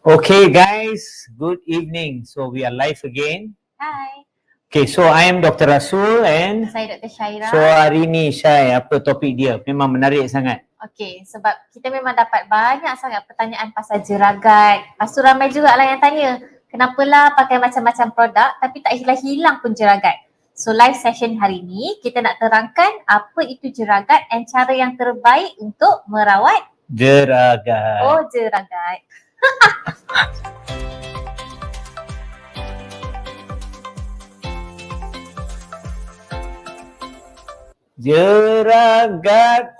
Okay, guys, good evening. So we are live again. Hai, Okay, so I am Dr. Rasul and saya Dr. Syaira. so hari ni Syai, apa topik dia? Memang menarik sangat. Okey, sebab kita memang dapat banyak sangat pertanyaan pasal jeragat. Lepas tu ramai jugalah yang tanya, kenapalah pakai macam-macam produk tapi tak hilang-hilang pun jeragat. So live session hari ni kita nak terangkan apa itu jeragat dan cara yang terbaik untuk merawat Jeragat. jeragat. Jeragat,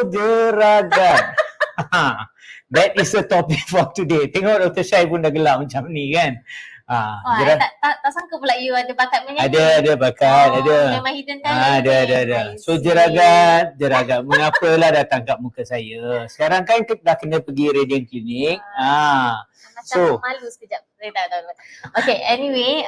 jeragat. That is the topic for today. Tengok Dr. Syai pun dah gelap macam ni kan. Tak sangka pula you ada bakat menyanyi. Ada bakat, ada. Memang hidden talent. Ada. So jeragat. Mengapalah datang kat muka saya. Sekarang kan dah kena pergi Radiant Clinic. Macam malu sekejap. Okay, anyway,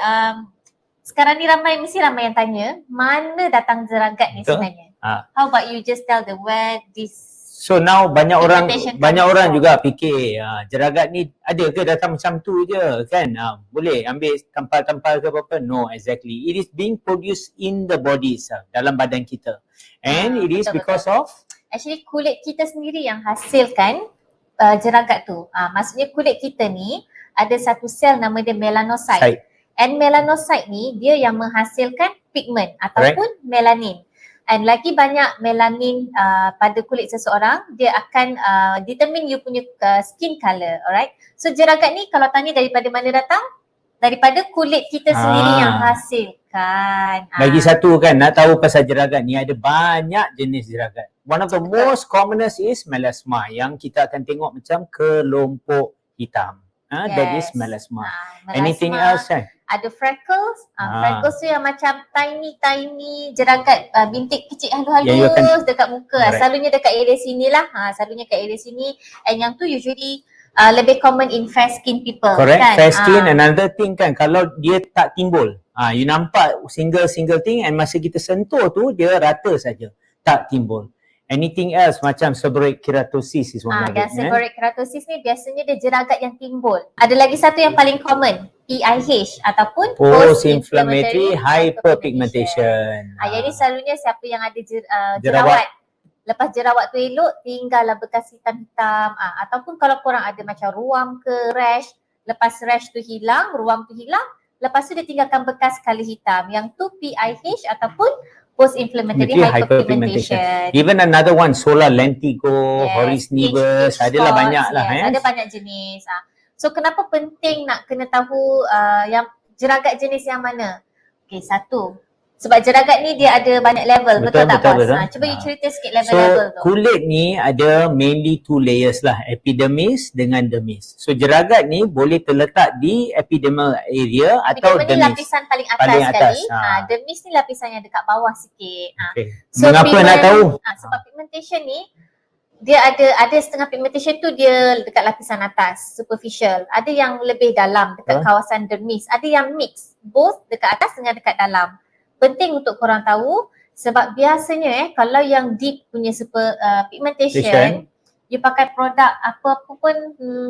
sekarang ni mesti ramai yang tanya, mana datang jeragat ni sebenarnya? How about you just tell them where this. So now banyak orang from? juga fikir jeragat ni ada ke datang macam tu je kan? Boleh ambil tampal-tampal ke apa-apa? No, exactly. It is being produced in the body itself, dalam badan kita. And it is because of actually kulit kita sendiri yang hasilkan jeragat tu. Maksudnya kulit kita ni ada satu sel nama dia melanocyte. And melanocyte ni dia yang menghasilkan pigment ataupun melanin. And lagi banyak melanin pada kulit seseorang, dia akan determine you punya skin color, alright? So jeragat ni kalau tanya daripada mana datang? Daripada kulit kita sendiri yang hasilkan. Lagi satu kan, nak tahu pasal jeragat ni, ada banyak jenis jeragat. One of the most commonest is melasma, yang kita akan tengok macam kelompok hitam. That is melasma. Anything else kan? Ada freckles. Freckles tu yang macam tiny jeragat bintik kecil halus-halus dekat muka. Selalunya dekat area sini lah. Selalunya kat area sini. And yang tu usually lebih common in fair skin people. Correct. Kan? Fair skin, another thing kan, kalau dia tak timbul. You nampak single thing and masa kita sentuh tu dia rata saja, tak timbul. Anything else macam seborrheic keratosis is one of it. Seborrheic keratosis ni biasanya dia jeragat yang timbul. Ada lagi satu yang paling common, PIH ataupun post-inflammatory hyperpigmentation. Yang ni selalunya siapa yang ada jerawat. Lepas jerawat tu elok, tinggallah bekas hitam-hitam. Ataupun kalau korang ada macam ruam ke rash, lepas rash tu hilang, ruam tu hilang, lepas tu dia tinggalkan bekas color hitam. Yang tu PIH ataupun post-inflammatory hyperpigmentation. Even another one, solar lentigo, horis nevus, adalah banyak lah. Ada banyak jenis. So kenapa penting nak kena tahu yang jeragat jenis yang mana? Okay, satu, sebab jeragat ni dia ada banyak level, betul tak Bos? Cuba you cerita sikit level-level tu. Kulit ni ada mainly two layers lah, epidermis dengan dermis. So jeragat ni boleh terletak di epidermal area atau dermis. Epidermis ni lapisan paling atas sekali. Dermis ni lapisan yang dekat bawah sikit. So, mengapa nak tahu? Sebab pigmentation ni dia ada setengah pigmentation tu dia dekat lapisan atas, superficial. Ada yang lebih dalam dekat kawasan dermis. Ada yang mix, both dekat atas dengan dekat dalam. Penting untuk korang tahu sebab biasanya kalau yang deep punya pigmentation, you pakai produk apa-apa pun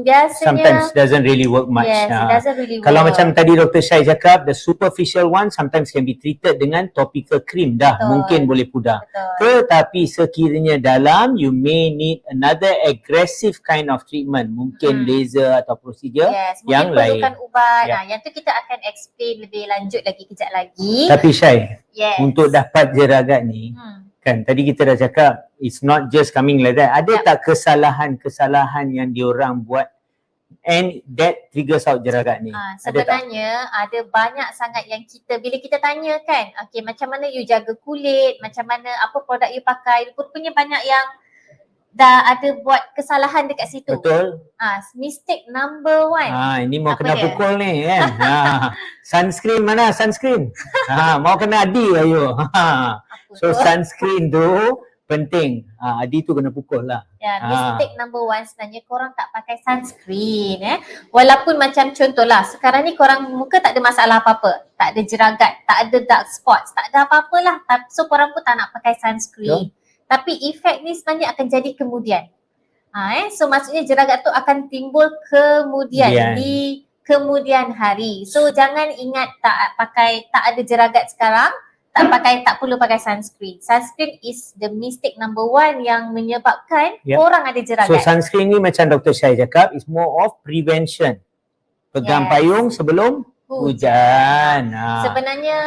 biasanya sometimes doesn't really work much. Yes, it doesn't really work. Kalau macam tadi Dr. Syai cakap, the superficial one sometimes can be treated dengan topical cream dah. Mungkin boleh pudar. Tetapi sekiranya dalam, you may need another aggressive kind of treatment. Mungkin laser atau procedure yang lain. Mungkin perlukan ubat. Yang tu kita akan explain lebih lanjut lagi kejap lagi. Tapi Syai, untuk dapat jeragat ni, kan tadi kita dah cakap it's not just coming like that. Ada tak kesalahan yang diorang buat and that triggers out jeragat ni? Sebenarnya ada banyak sangat yang bila kita tanya kan, okay, macam mana you jaga kulit, macam mana apa produk you pakai, rupanya banyak yang dah ada buat kesalahan dekat situ. Betul. Mistake number one. Ini mau kena pukul ni kan. Sunscreen mana sunscreen? Mau kena Adi ayo. So sunscreen tu penting. Adi tu kena pukul lah. Mistake number one sebenarnya korang tak pakai sunscreen. Walaupun macam contohlah, sekarang ni korang muka tak ada masalah apa-apa. Tak ada jeragat, tak ada dark spots, tak ada apa-apalah. So korang pun tak nak pakai sunscreen. Tapi efek ni sebenarnya akan jadi kemudian. So maksudnya jeragat tu akan timbul kemudian di kemudian hari. So jangan ingat tak ada jeragat sekarang, tak perlu pakai sunscreen. Sunscreen is the mistake number one yang menyebabkan orang ada jeragat. So sunscreen ni macam Dr. Syai cakap, is more of prevention. Pegang payung sebelum hujan. Sebenarnya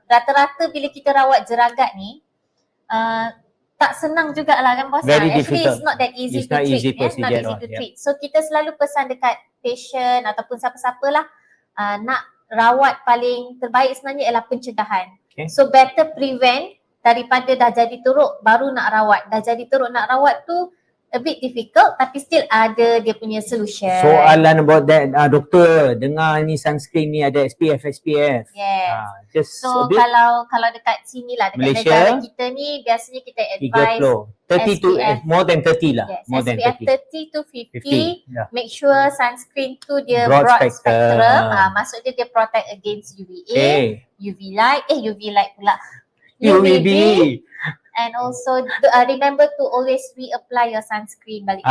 rata-rata bila kita rawat jeragat ni tak senang jugalah kan bos. Very Actually difficult. it's not that easy It's to not treat. easy procedure Not easy to treat. So kita selalu pesan dekat patient ataupun siapa-siapalah nak rawat paling terbaik sebenarnya ialah pencegahan. So better prevent daripada dah jadi teruk baru nak rawat. Dah jadi teruk nak rawat tu a bit difficult tapi still ada dia punya solution. Soalan about that, doktor, dengar ni sunscreen ni ada SPF. Yes. So kalau dekat sini lah, dekat Malaysia, negara kita ni biasanya kita advise 30 to more than 30 lah. Yes, more than SPF 30. 30 to 50. Make sure sunscreen tu dia Broad broad spectrum. spectrum. Maksudnya dia protect against UVA, UV light pula. UVB. And also remember to always reapply your sunscreen balik.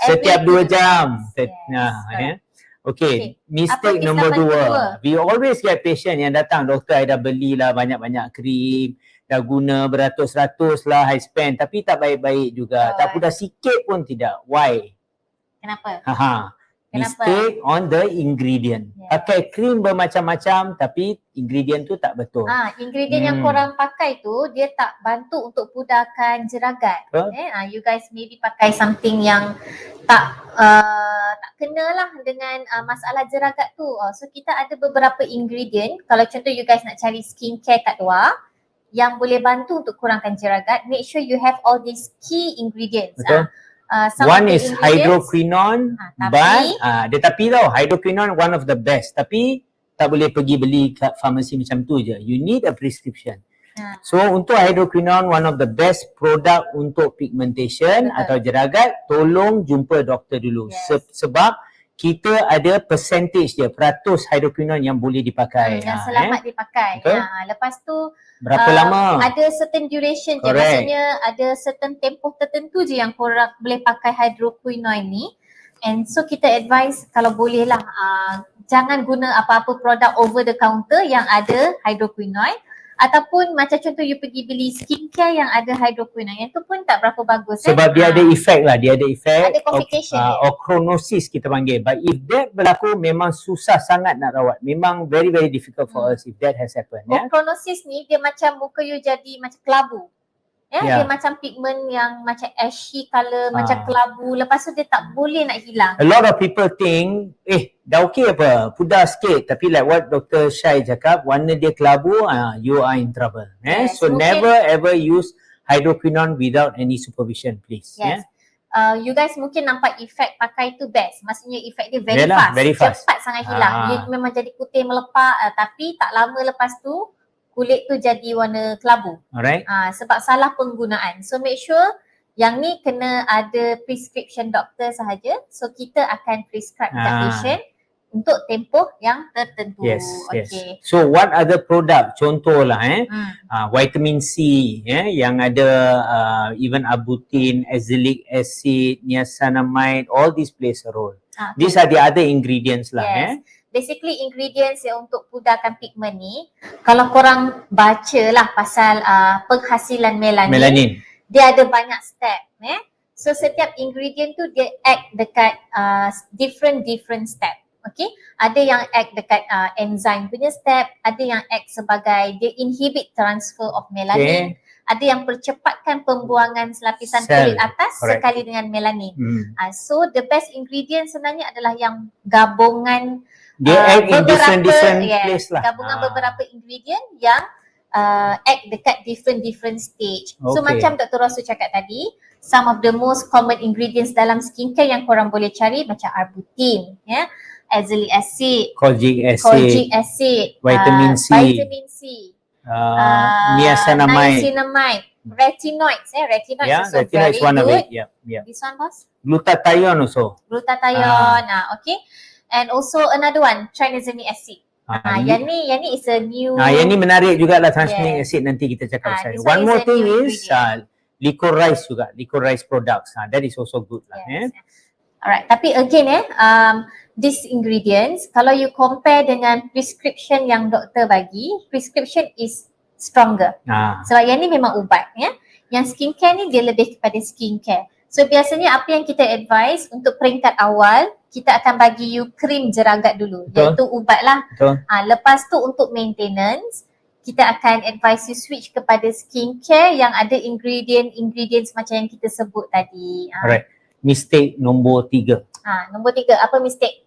Setiap 2 jam. Yes. Okay, mistake nombor 2. We always get patient yang datang, doktor, I dah belilah banyak-banyak krim, dah guna beratus-ratus lah, high spend, tapi tak baik-baik juga. Tak pun dah sikit pun tidak. Why? Kenapa? Mistake on the ingredient. Pakai krim bermacam-macam tapi ingredient tu tak betul. Ingredient yang korang pakai tu dia tak bantu untuk pudarkan jeragat. You guys maybe pakai something yang tak kenalah dengan masalah jeragat tu. So kita ada beberapa ingredient. Kalau contoh you guys nak cari skincare kat luar yang boleh bantu untuk kurangkan jeragat, make sure you have all these key ingredients. One is hydroquinone, but dia tapi tau, hydroquinone one of the best, tapi tak boleh pergi beli kat farmasi macam tu je. You need a prescription. So untuk hydroquinone, one of the best product untuk pigmentation atau jeragat, tolong jumpa doktor dulu. Sebab kita ada percentage dia, peratus hydroquinone yang boleh dipakai. Yang selamat dipakai. Lepas tu berapa lama? Ada certain duration je. Maksudnya ada certain tempoh tertentu je yang korang boleh pakai hydroquinone ni. And so kita advise kalau boleh lah jangan guna apa-apa produk over the counter yang ada hydroquinone. Ataupun macam contoh you pergi beli skincare yang ada hydroquinone, yang tu pun tak berapa bagus. Sebab dia ada efek lah, dia ada efek. Ada complication ochronosis kita panggil. But if that berlaku memang susah sangat nak rawat. Memang very very difficult for us if that has happened. Ochronosis ni dia macam muka you jadi macam kelabu. Dia macam pigment yang macam ashy colour, macam kelabu. Lepas tu dia tak boleh nak hilang. A lot of people think, dah okey apa, pudar sikit. Tapi like what Dr. Syai cakap, warna dia kelabu, you are in trouble. So never ever use hydroquinone without any supervision, please. You guys mungkin nampak efek pakai tu best. Maksudnya efek dia very fast. Cepat sangat hilang. Dia memang jadi putih melepak, tapi tak lama lepas tu kulit tu jadi warna kelabu. Alright. Sebab salah penggunaan. So make sure yang ni kena ada prescription doktor sahaja. So kita akan prescribe kat patient untuk tempoh yang tertentu. Yes. So what other product? Contohlah vitamin C yang ada even arbutin, azelaic acid, niacinamide, all these plays a role. These are the other ingredients lah. Basically ingredients yang untuk pudarkan pigment ni, kalau korang baca lah pasal penghasilan melanin, dia ada banyak step. So setiap ingredient tu dia act dekat different step. Okay, ada yang act dekat enzyme punya step, ada yang act sebagai dia inhibit transfer of melanin, ada yang percepatkan pembuangan lapisan kulit atas sekali dengan melanin. So the best ingredient sebenarnya adalah yang gabungan dia act in different place lah. Gabungan beberapa ingredient yang act dekat different stage. So macam Dr. Rasul cakap tadi, some of the most common ingredients dalam skincare yang korang boleh cari macam arbutin, azelaic acid, kojic acid, vitamin C, niacinamide, retinoids. Retinoids also very is one good. Of it. This one boss? Glutathione also. Okay. And also another one, trinazonic acid. Yang ni is a new. Yang ni menarik jugalah, tranexamic acid, nanti kita cakap pasal. One more thing is licorice juga, licorice products. That is also good lah. Yes. Alright, tapi again these ingredients kalau you compare dengan prescription yang doktor bagi, prescription is stronger. Sebab yang ni memang ubat ya. Yang skincare ni dia lebih kepada skincare. So biasanya apa yang kita advise untuk peringkat awal, kita akan bagi you krim jeragat dulu. Betul. Iaitu ubat lah. Betul. Lepas tu untuk maintenance, kita akan advise you switch kepada skincare yang ada ingredients macam yang kita sebut tadi. Alright. Mistake nombor 3. Nombor 3, apa mistake?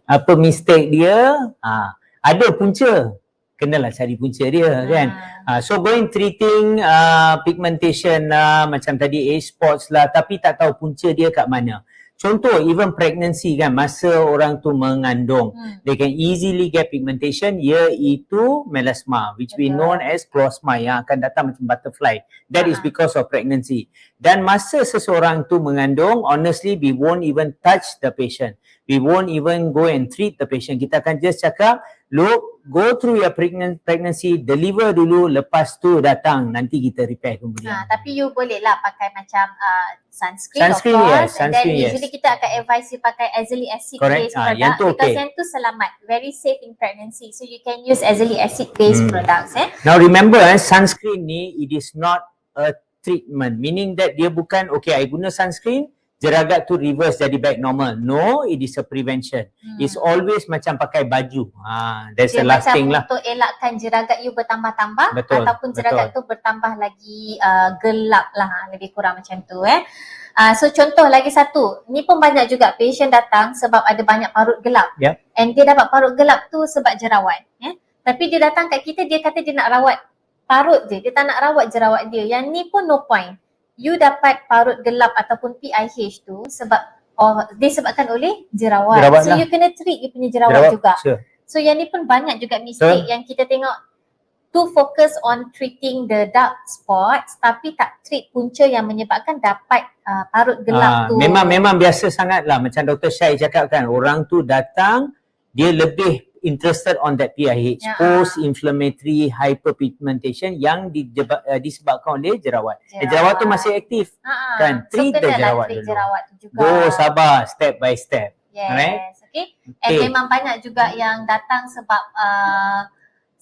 Apa mistake dia? Ada punca. Kenalah cari punca dia kan. So going treating pigmentation lah, macam tadi age spots lah, tapi tak tahu punca dia kat mana. Contoh even pregnancy kan, masa orang tu mengandung, they can easily get pigmentation, iaitu melasma, which we known as klosma, yang akan datang macam butterfly. That is because of pregnancy. Dan masa seseorang tu mengandung, honestly we won't even touch the patient. We won't even go and treat the patient. Kita akan just cakap, look, go through your pregnancy, deliver dulu, lepas tu datang, nanti kita repair kemudian. Tapi you boleh lah pakai macam sunscreen of Sunscreen, course. yes. And then Sunscreen, yes. usually kita akan advise you pakai azelaic acid Correct. based product Yang tu because okay. yang tu selamat, very safe in pregnancy. So you can use azelaic acid based products. Now remember, sunscreen ni, it is not a treatment. Meaning that dia bukan, okay, I guna sunscreen, jeragat tu reverse jadi back normal. No, it is a prevention. It's always macam pakai baju. That's the last thing lah. Untuk elakkan jeragat you bertambah-tambah, Betul, ataupun jeragat tu bertambah lagi gelap lah, lebih kurang macam tu So contoh lagi satu, ni pun banyak juga patient datang sebab ada banyak parut gelap. And dia dapat parut gelap tu sebab jerawat. Tapi dia datang kat kita, dia kata dia nak rawat parut je, dia tak nak rawat jerawat dia. Yang ni pun no point. You dapat parut gelap ataupun PIH tu sebab disebabkan oleh jerawat. So you kena treat you punya jerawat juga. Sure. So yang ni pun banyak juga mistake yang kita tengok, too focus on treating the dark spots tapi tak treat punca yang menyebabkan dapat parut gelap tu. Memang biasa sangat lah, macam Dr. Syai cakap kan, orang tu datang, dia lebih interested on that PIH, post-inflammatory hyperpigmentation yang disebabkan oleh jerawat. Jerawat tu masih aktif kan, treat the jerawat dulu. Jerawat tu juga. Go sabar, step by step. Yes, alright? And memang banyak juga yang datang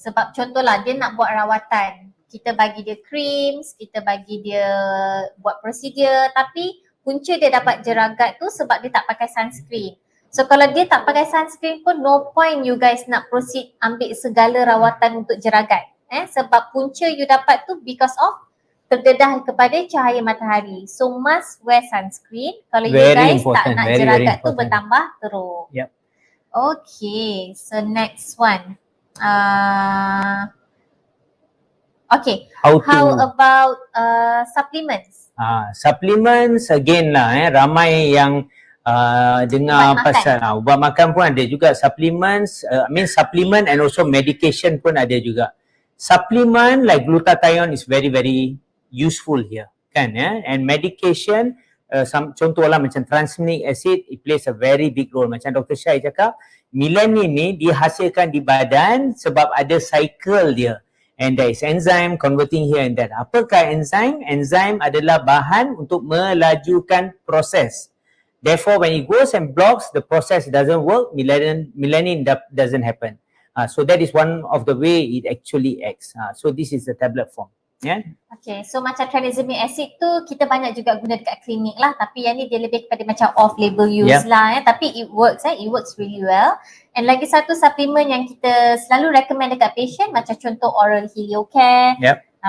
sebab contohlah dia nak buat rawatan. Kita bagi dia creams, kita bagi dia buat prosedur, tapi punca dia dapat jeragat tu sebab dia tak pakai sunscreen. So kalau dia tak pakai sunscreen pun no point you guys nak proceed ambil segala rawatan untuk jeragat. Sebab punca you dapat tu because of terdedah kepada cahaya matahari. So must wear sunscreen kalau you guys tak nak jeragat tu bertambah teruk. Okay, so next one. Okay, how about supplements? Supplements again lah, ramai yang dengar pasal ubat makan pun ada juga supplements. Supplement and also medication pun ada juga. Supplement like glutathione is very very useful here kan and medication contohlah macam tranexamic acid, it plays a very big role. Macam Dr. Syai cakap, melanin ni dihasilkan di badan sebab ada cycle dia. And there is enzyme converting here and there. Apakah enzyme? Enzyme adalah bahan untuk melajukan proses. Therefore, when it goes and blocks, the process doesn't work, melanin doesn't happen. So that is one of the way it actually acts. So this is the tablet form. Okay, so macam tranexamic acid tu kita banyak juga guna dekat klinik lah, tapi yang ni dia lebih kepada macam off-label use lah tapi it works really well. And lagi satu suplemen yang kita selalu recommend dekat patient macam contoh oral Heliocare,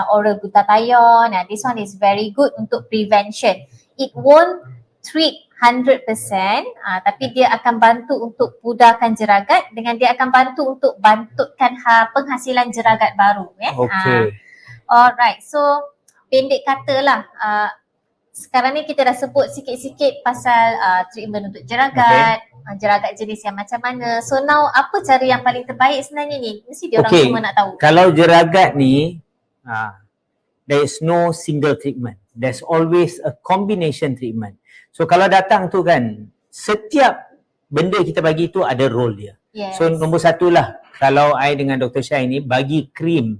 oral glutathione. This one is very good untuk prevention. It won't treat 100%, tapi dia akan bantu untuk pudarkan jeragat dengan dia akan bantu untuk bantutkan penghasilan jeragat baru. Okay. Alright, so pendek katalah, sekarang ni kita dah sebut sikit-sikit pasal treatment untuk jeragat, jeragat jenis yang macam mana. So now apa cara yang paling terbaik sebenarnya ni? Mesti dia orang semua nak tahu. Kalau jeragat ni, there is no single treatment. There's always a combination treatment. So kalau datang tu kan, setiap benda kita bagi tu ada role dia. So nombor satu lah, kalau I dengan Dr. Syai ni bagi krim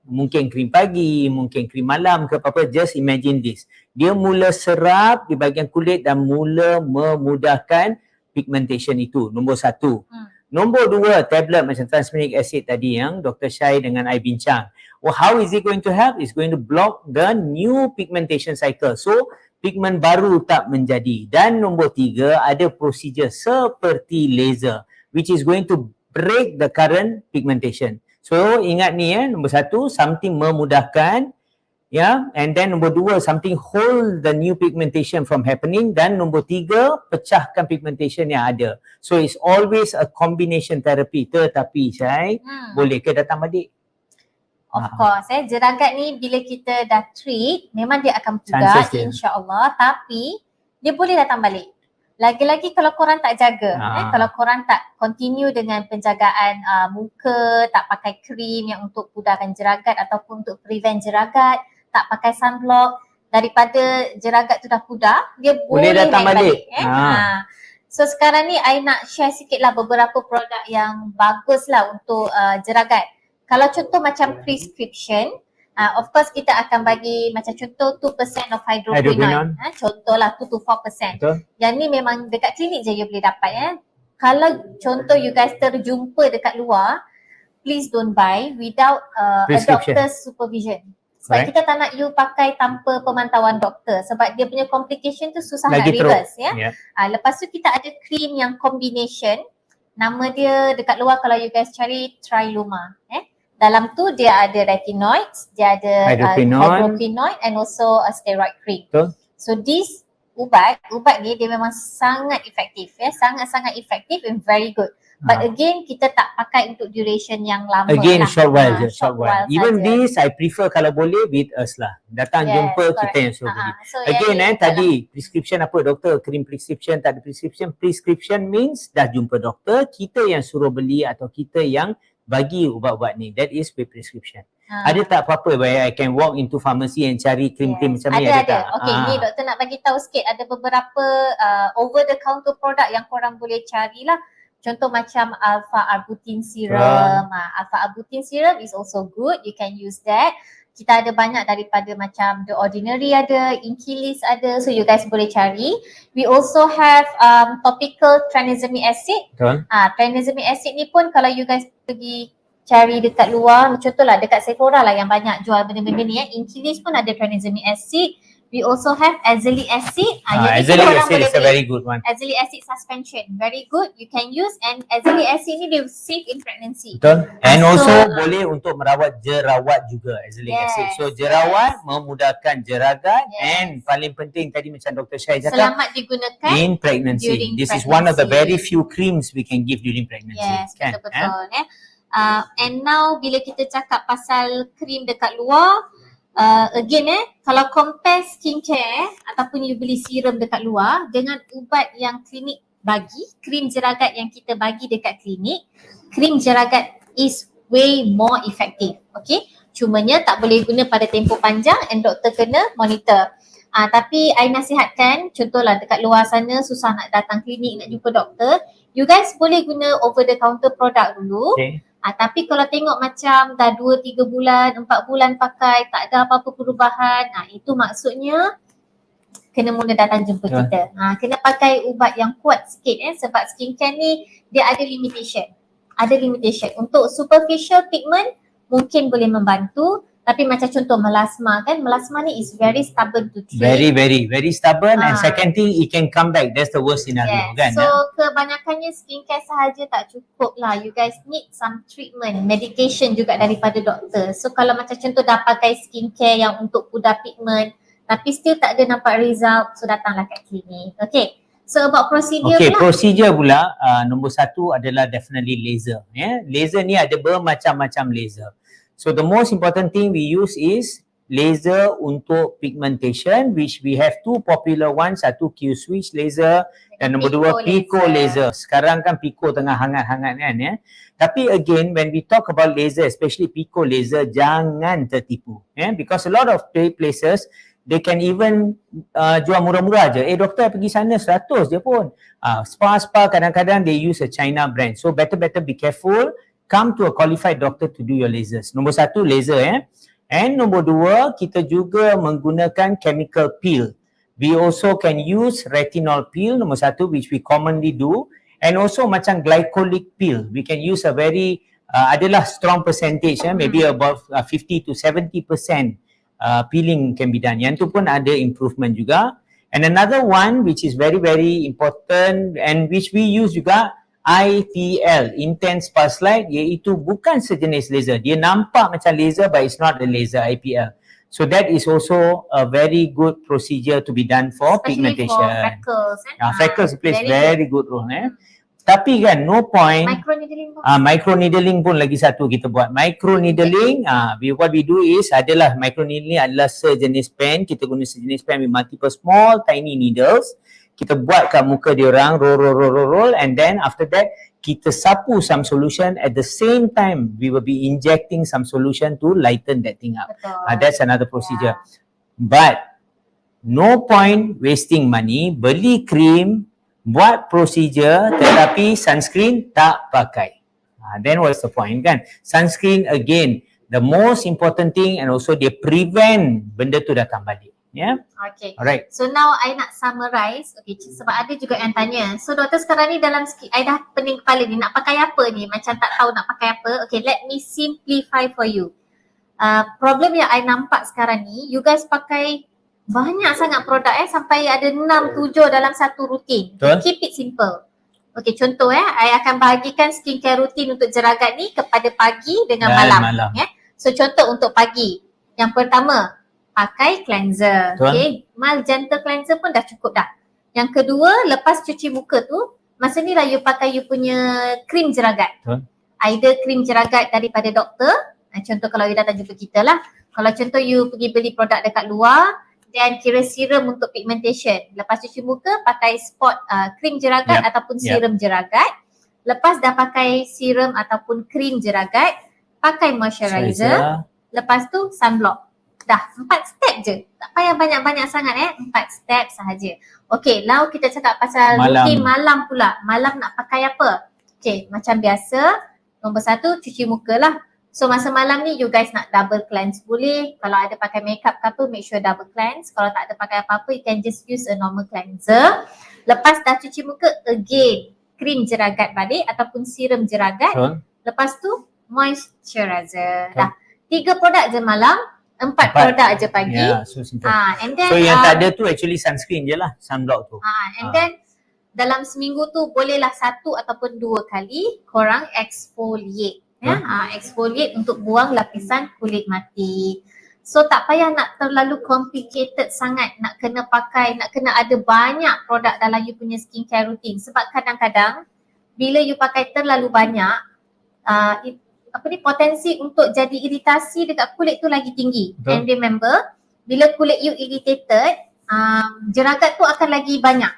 mungkin krim pagi, mungkin krim malam ke apa-apa, just imagine this. Dia mula serap di bahagian kulit dan mula memudahkan pigmentation itu. Nombor satu. Nombor dua, tablet macam transmanic acid tadi yang Dr. Syai dengan I bincang. Well, how is it going to help? It's going to block the new pigmentation cycle. So, pigment baru tak menjadi. Dan nombor tiga, ada procedure seperti laser which is going to break the current pigmentation. So, ingat ni nombor satu, something memudahkan. And then nombor dua, something hold the new pigmentation from happening. Dan nombor tiga, pecahkan pigmentation yang ada. So it's always a combination therapy. Tetapi Syai, boleh ke datang balik? Of course, jeragat ni bila kita dah treat, memang dia akan pudar insya-Allah, tapi dia boleh datang balik. Lagi-lagi kalau korang tak jaga, kalau korang tak continue dengan penjagaan muka, tak pakai krim yang untuk pudarkan jeragat ataupun untuk prevent jeragat, tak pakai sunblock, daripada jeragat tu dah pudar, dia boleh datang balik. So sekarang ni I nak share sikit lah beberapa produk yang bagus lah untuk jeragat. Kalau contoh macam prescription, of course kita akan bagi macam contoh 2% of hydroquinone. Contohlah 2 to 4%. Betul. Yang ni memang dekat klinik je you boleh dapat. Kalau contoh you guys terjumpa dekat luar, please don't buy without a doctor's supervision. Sebab kita tak nak you pakai tanpa pemantauan doktor sebab dia punya complication tu susah nak reverse lepas tu kita ada cream yang combination, nama dia dekat luar kalau you guys cari Triluma. Dalam tu dia ada retinoids, dia ada hydroquinone and also a steroid cream. So this ubat ni dia memang sangat efektif sangat-sangat efektif and very good. But again, kita tak pakai untuk duration yang lama. Again, lah. short while je, short while. Even saja. this, I prefer kalau boleh with us lah. Datang jumpa, correct. kita yang suruh beli. So Again, tadi prescription apa doktor? Krim prescription, tak ada prescription. Prescription means dah jumpa doktor, kita yang suruh beli atau kita yang bagi ubat-ubat ni. That is with prescription. Ada tak apa-apa where I can walk into pharmacy and cari krim-krim macam ni? Ada tak? Okay, ni doktor nak bagi tahu sikit. Ada beberapa over the counter product yang korang boleh carilah. Contoh macam alpha arbutin serum. Alpha arbutin serum is also good. You can use that. Kita ada banyak daripada macam The Ordinary ada, Inkilis ada. So you guys boleh cari. We also have topical tranexamic acid. Tranexamic acid ni pun kalau you guys pergi cari dekat luar, contohlah dekat Sephora lah yang banyak jual benda-benda ni. Inkilis pun ada tranexamic acid. We also have azelaic acid. Azelaic acid is a very good one. Azelaic acid suspension, very good. You can use, and azelaic acid ni dia safe in pregnancy. Betul. And also boleh untuk merawat jerawat juga azelaic acid. So jerawat memudahkan jeragat and paling penting tadi macam Dr. Syai cakap, selamat digunakan in pregnancy. This is one of the very few creams we can give during pregnancy. Yes, betul-betul. And now bila kita cakap pasal krim dekat luar, again kalau compare skincare ataupun you beli serum dekat luar dengan ubat yang klinik bagi, krim jeragat yang kita bagi dekat klinik, krim jeragat is way more effective. Okay, cumanya tak boleh guna pada tempoh panjang and doktor kena monitor. Tapi I nasihatkan, contohlah dekat luar sana susah nak datang klinik, nak jumpa doktor, you guys boleh guna over the counter product dulu. Tapi kalau tengok macam dah 2-3 bulan, 4 bulan pakai, tak ada apa-apa perubahan, itu maksudnya kena mula datang jumpa kita. Kena pakai ubat yang kuat sikit sebab skincare ni dia ada limitation. Untuk superficial pigment mungkin boleh membantu, tapi macam contoh melasma kan, melasma ni is very stubborn to treat. Very stubborn and second thing it can come back. That's the worst scenario kan. So kebanyakannya skincare sahaja tak cukup lah. You guys need some treatment, medication juga daripada doktor. So kalau macam contoh dah pakai skincare yang untuk pudar pigment tapi still tak ada nampak result, so datanglah kat klinik. Okay. So about procedure pula. Procedure pula nombor satu adalah definitely laser. Laser ni ada bermacam-macam laser. So the most important thing we use is laser untuk pigmentation, which we have two popular ones, satu Q-switch laser dan nombor dua Pico laser. Sekarang kan Pico tengah hangat-hangat kan Tapi again, when we talk about laser, especially Pico laser, jangan tertipu. Because a lot of places, they can even jual murah-murah je. Doktor pergi sana 100 je pun. Spa kadang-kadang they use a China brand. So better be careful. come to a qualified doctor to do your lasers. Nombor satu, laser And nombor dua, kita juga menggunakan chemical peel. We also can use retinol peel, nombor satu, which we commonly do. And also macam glycolic peel. We can use a very, adalah strong percentage, maybe about 50 to 70% peeling can be done. Yang tu pun ada improvement juga. And another one which is very, very important and which we use juga, IPL, Intense Pulse Light, iaitu bukan sejenis laser. Dia nampak macam laser but it's not a laser, IPL. So that is also a very good procedure to be done for Especially pigmentation. for freckles. Freckles plays very very good role. Tapi kan no point. Microneedling pun. Microneedling pun lagi satu kita buat. Microneedling, what we do is adalah microneedling adalah sejenis pen. Kita guna sejenis pen with multiple small tiny needles. Kita buat kat muka dia orang, roll, and then after that kita sapu some solution. At the same time we will be injecting some solution to lighten that thing up. That's another procedure. But no point wasting money, beli krim, buat procedure tetapi sunscreen tak pakai. Then what's the point kan? Sunscreen again, the most important thing, and also they prevent benda tu datang balik. Okay. Alright. So now I nak summarize. Okay, sebab ada juga yang tanya. So doktor sekarang ni dalam I dah pening kepala ni, nak pakai apa ni? Macam tak tahu nak pakai apa. Okay, let me simplify for you. Problem yang I nampak sekarang ni, you guys pakai banyak sangat produk sampai ada 6-7 dalam satu rutin. Keep it simple. Okay, contoh I akan bahagikan skincare rutin untuk jeragat ni kepada pagi dengan malam. So contoh untuk pagi. Yang pertama, pakai cleanser. Okay, mild gentle cleanser pun dah cukup dah. Yang kedua, lepas cuci muka tu, masa ni lah you pakai you punya krim jeragat. Either krim jeragat daripada doktor. Contoh kalau you datang jumpa kita lah. Kalau contoh you pergi beli produk dekat luar, dan kira serum untuk pigmentation. Lepas cuci muka, pakai spot krim jeragat ataupun serum jeragat. Lepas dah pakai serum ataupun krim jeragat, pakai moisturizer. Lepas tu sunblock. Dah 4 step je. Tak payah banyak-banyak sangat 4 step sahaja. Okay, now kita cakap pasal rutin malam pula. Malam nak pakai apa? Okay, macam biasa. Nombor 1, cuci muka lah. So masa malam ni you guys nak double cleanse boleh. Kalau ada pakai makeup ke apa, make sure double cleanse. Kalau tak ada pakai apa-apa, you can just use a normal cleanser. Lepas dah cuci muka, again krim jeragat balik ataupun serum jeragat. Lepas tu moisturizer. Dah 3 produk je malam, 4 produk je pagi. So simple. And then, so yang tak ada tu actually sunscreen je lah, sunblock tu. And then dalam seminggu tu bolehlah 1 ataupun 2 kali korang exfoliate. Exfoliate untuk buang lapisan kulit mati. So tak payah nak terlalu complicated sangat nak kena pakai, nak kena ada banyak produk dalam you punya skincare routine. Sebab kadang-kadang bila you pakai terlalu banyak, potensi untuk jadi iritasi dekat kulit tu lagi tinggi. And remember, bila kulit you irritated, jeragat tu akan lagi banyak.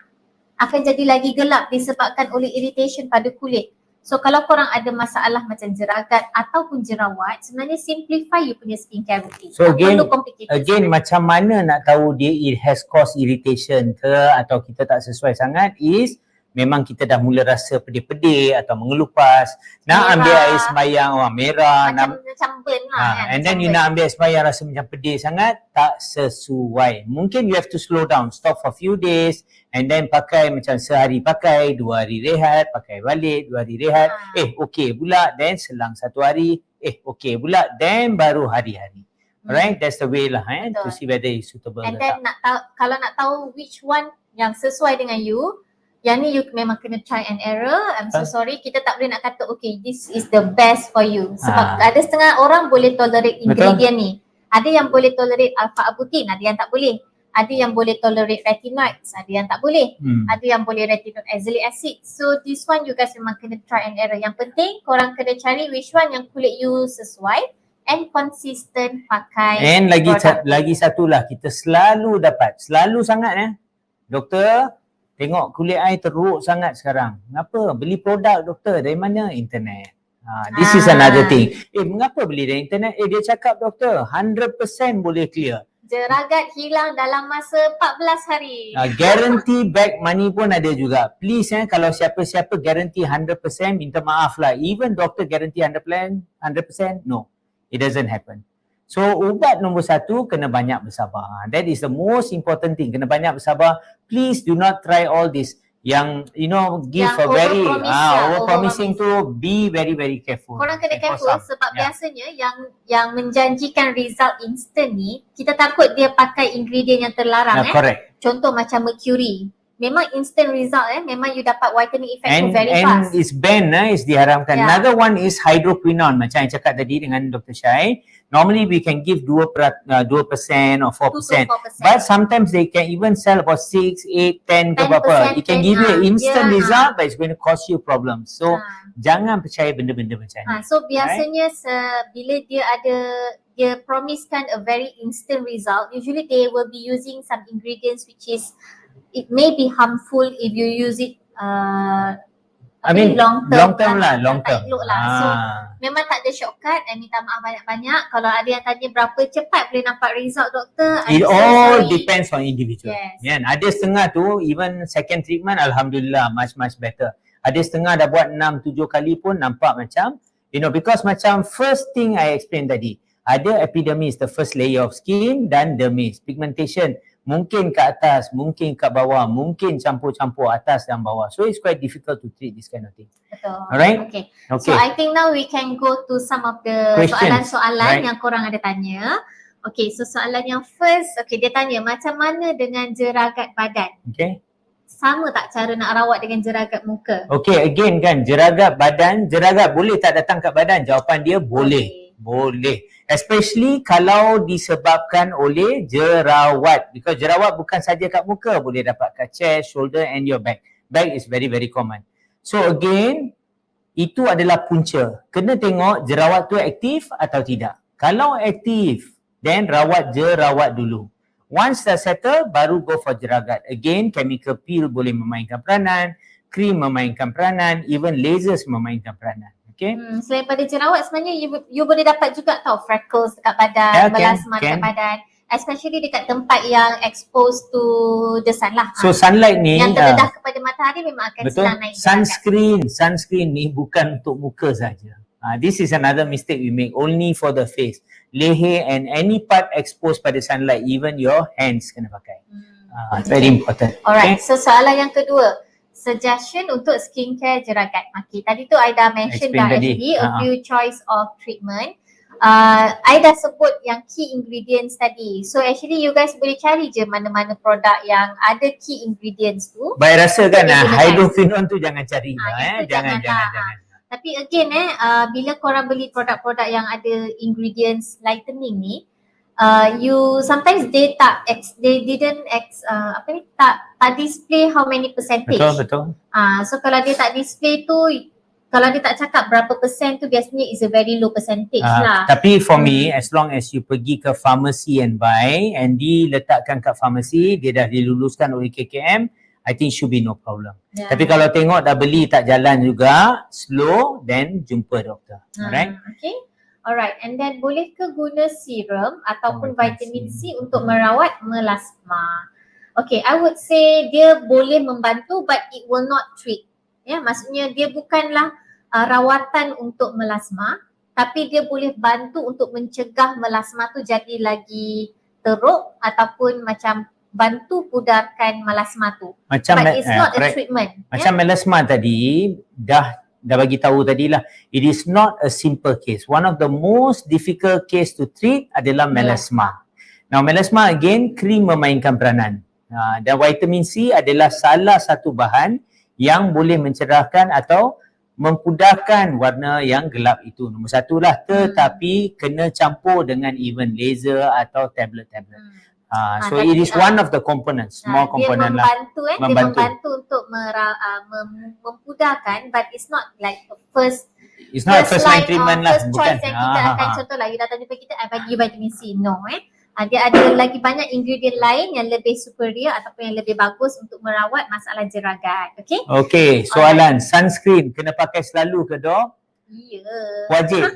Akan jadi lagi gelap disebabkan oleh irritation pada kulit. So kalau korang ada masalah macam jeragat ataupun jerawat, sebenarnya simplify you punya skincare routine. So again macam mana nak tahu dia it has caused irritation ke atau kita tak sesuai sangat is memang kita dah mula rasa pedih-pedih atau mengelupas, nak ambil air sembayang merah, macam burn lah and then you nak ambil air sembayang rasa macam pedih sangat, tak sesuai. Mungkin you have to slow down, stop for few days and then pakai macam sehari pakai, 2 hari rehat, pakai balik, 2 hari rehat, okay pula, then selang 1 hari, okay pula, then baru hari-hari. Alright, that's the way lah to see whether it's suitable and ke then tak. Kalau nak tahu which one yang sesuai dengan you, yang ni you memang kena try and error. I'm so sorry, kita tak boleh nak kata okay this is the best for you. Sebab ada setengah orang boleh tolerate ingredient ni. Ada yang boleh tolerate alpha-arbutin, ada yang tak boleh. Ada yang boleh tolerate retinoids, ada yang tak boleh. Ada yang boleh retinoid azelaic acid. So this one you guys memang kena try and error. Yang penting korang kena cari which one yang kulit you sesuai and consistent pakai. And lagi satu lah, kita selalu sangat doktor, tengok kulit I teruk sangat sekarang. Kenapa? Beli produk doktor dari mana? Internet. This is another thing. Mengapa beli dari internet? Dia cakap doktor 100% boleh clear. Jeragat hilang dalam masa 14 hari. Guarantee back money pun ada juga. Please kalau siapa-siapa guarantee 100%, minta maaf lah. Even doktor guarantee 100%, no. It doesn't happen. So ubat nombor 1, kena banyak bersabar. That is the most important thing. Kena banyak bersabar. Please do not try all this. Yang give Yang a very overpromising to be very very careful. Korang kena And careful awesome. sebab biasanya yang menjanjikan result instant ni, kita takut dia pakai ingredient yang terlarang Correct. Contoh macam mercury. Memang instant result memang you dapat whitening effect tu And very fast. it's banned, is diharamkan. Yeah. Another one is hydroquinone. Macam yang cakap tadi dengan Dr. Syai. Normally we can give 2% or 4%. 2-4%. But sometimes they can even sell about 6, 8, 10 ke apa. It can give you an instant result, but it's going to cause you problems. So jangan percaya benda-benda macam ni. So biasanya bila dia promisekan a very instant result, usually they will be using some ingredients which is, it may be harmful if you use it long term lah. Tak elok lah. So memang tak ada shortcut, minta maaf banyak-banyak. Kalau ada yang tanya berapa cepat boleh nampak result doktor, it all depends on individual. Yes. Ada setengah tu even second treatment alhamdulillah much better. Ada setengah dah buat 6-7 kali pun nampak macam because macam first thing I explain tadi, ada epidermis, the first layer of skin, dan dermis, pigmentation. Mungkin ke atas, mungkin ke bawah, mungkin campur-campur atas dan bawah. So it's quite difficult to treat this kind of thing. Betul. Alright? Okay. So I think now we can go to some of the soalan-soalan yang korang ada tanya. Okay, so soalan yang first, dia tanya macam mana dengan jeragat badan? Okay. Sama tak cara nak rawat dengan jeragat muka? Okay, again kan, jeragat badan, jeragat boleh tak datang kat badan? Jawapan dia boleh. Boleh. Especially kalau disebabkan oleh jerawat. Because jerawat bukan saja kat muka, boleh dapat kat chest, shoulder and your back. Back is very common. So again, itu adalah punca. Kena tengok jerawat tu aktif atau tidak. Kalau aktif, then rawat jerawat dulu. Once dah settle, baru go for jeragat. Again, chemical peel boleh memainkan peranan, krim memainkan peranan, even lasers memainkan peranan. Okay. Selain pada jerawat, sebenarnya you boleh dapat juga freckles dekat badan, melasma dekat badan, especially dekat tempat yang exposed to the sun lah. So sunlight ni yang terdedah kepada matahari memang akan senang naik sunscreen ni bukan untuk muka saja. This is another mistake we make, only for the face. Leher and any part exposed pada sunlight, even your hands kena pakai. It's very important. Alright, so soalan yang kedua, suggestion untuk skincare jeragat. Okay, tadi tu I dah mention dah actually a few choice of treatment. I dah sebut yang key ingredients tadi. So actually you guys boleh cari je mana-mana produk yang ada key ingredients tu. Baik rasa kan hydroquinone tu jangan cari. Jangan. Tapi again bila korang beli produk-produk yang ada ingredients lightening ni, you sometimes they didn't tak display how many percentage. Betul. So kalau dia tak display tu, kalau dia tak cakap berapa persen tu, biasanya is a very low percentage lah. Tapi for me, as long as you pergi ke pharmacy and buy and diletakkan kat pharmacy, dia dah diluluskan oleh KKM, I think should be no problem. Tapi kalau tengok dah beli tak jalan juga, slow, then jumpa doktor. Alright? Okay. Alright, and then boleh ke guna serum ataupun vitamin C untuk merawat melasma? Okay, I would say dia boleh membantu but it will not treat. Maksudnya dia bukanlah rawatan untuk melasma, tapi dia boleh bantu untuk mencegah melasma tu jadi lagi teruk ataupun macam bantu pudarkan melasma tu. But it's not a treatment. Macam melasma tadi dah bagi tahu tadi lah, it is not a simple case. One of the most difficult case to treat adalah melasma. Now melasma again, krim memainkan peranan. Dan vitamin C adalah salah satu bahan yang boleh mencerahkan atau mempudarkan warna yang gelap itu. Nombor satu lah, tetapi kena campur dengan even laser atau tablet-tablet. So it is one of the components, small component lah. Dia membantu untuk mempudarkan, but it's not like first line treatment lah. First choice yang kita akan, contoh lah, you datang jumpa kita, I bagi vitamin C. No, dia ada lagi banyak ingredient lain yang lebih superior ataupun yang lebih bagus untuk merawat masalah jeragat. Okay? Okay, soalan, sunscreen kena pakai selalu ke dok? Ya. Wajib?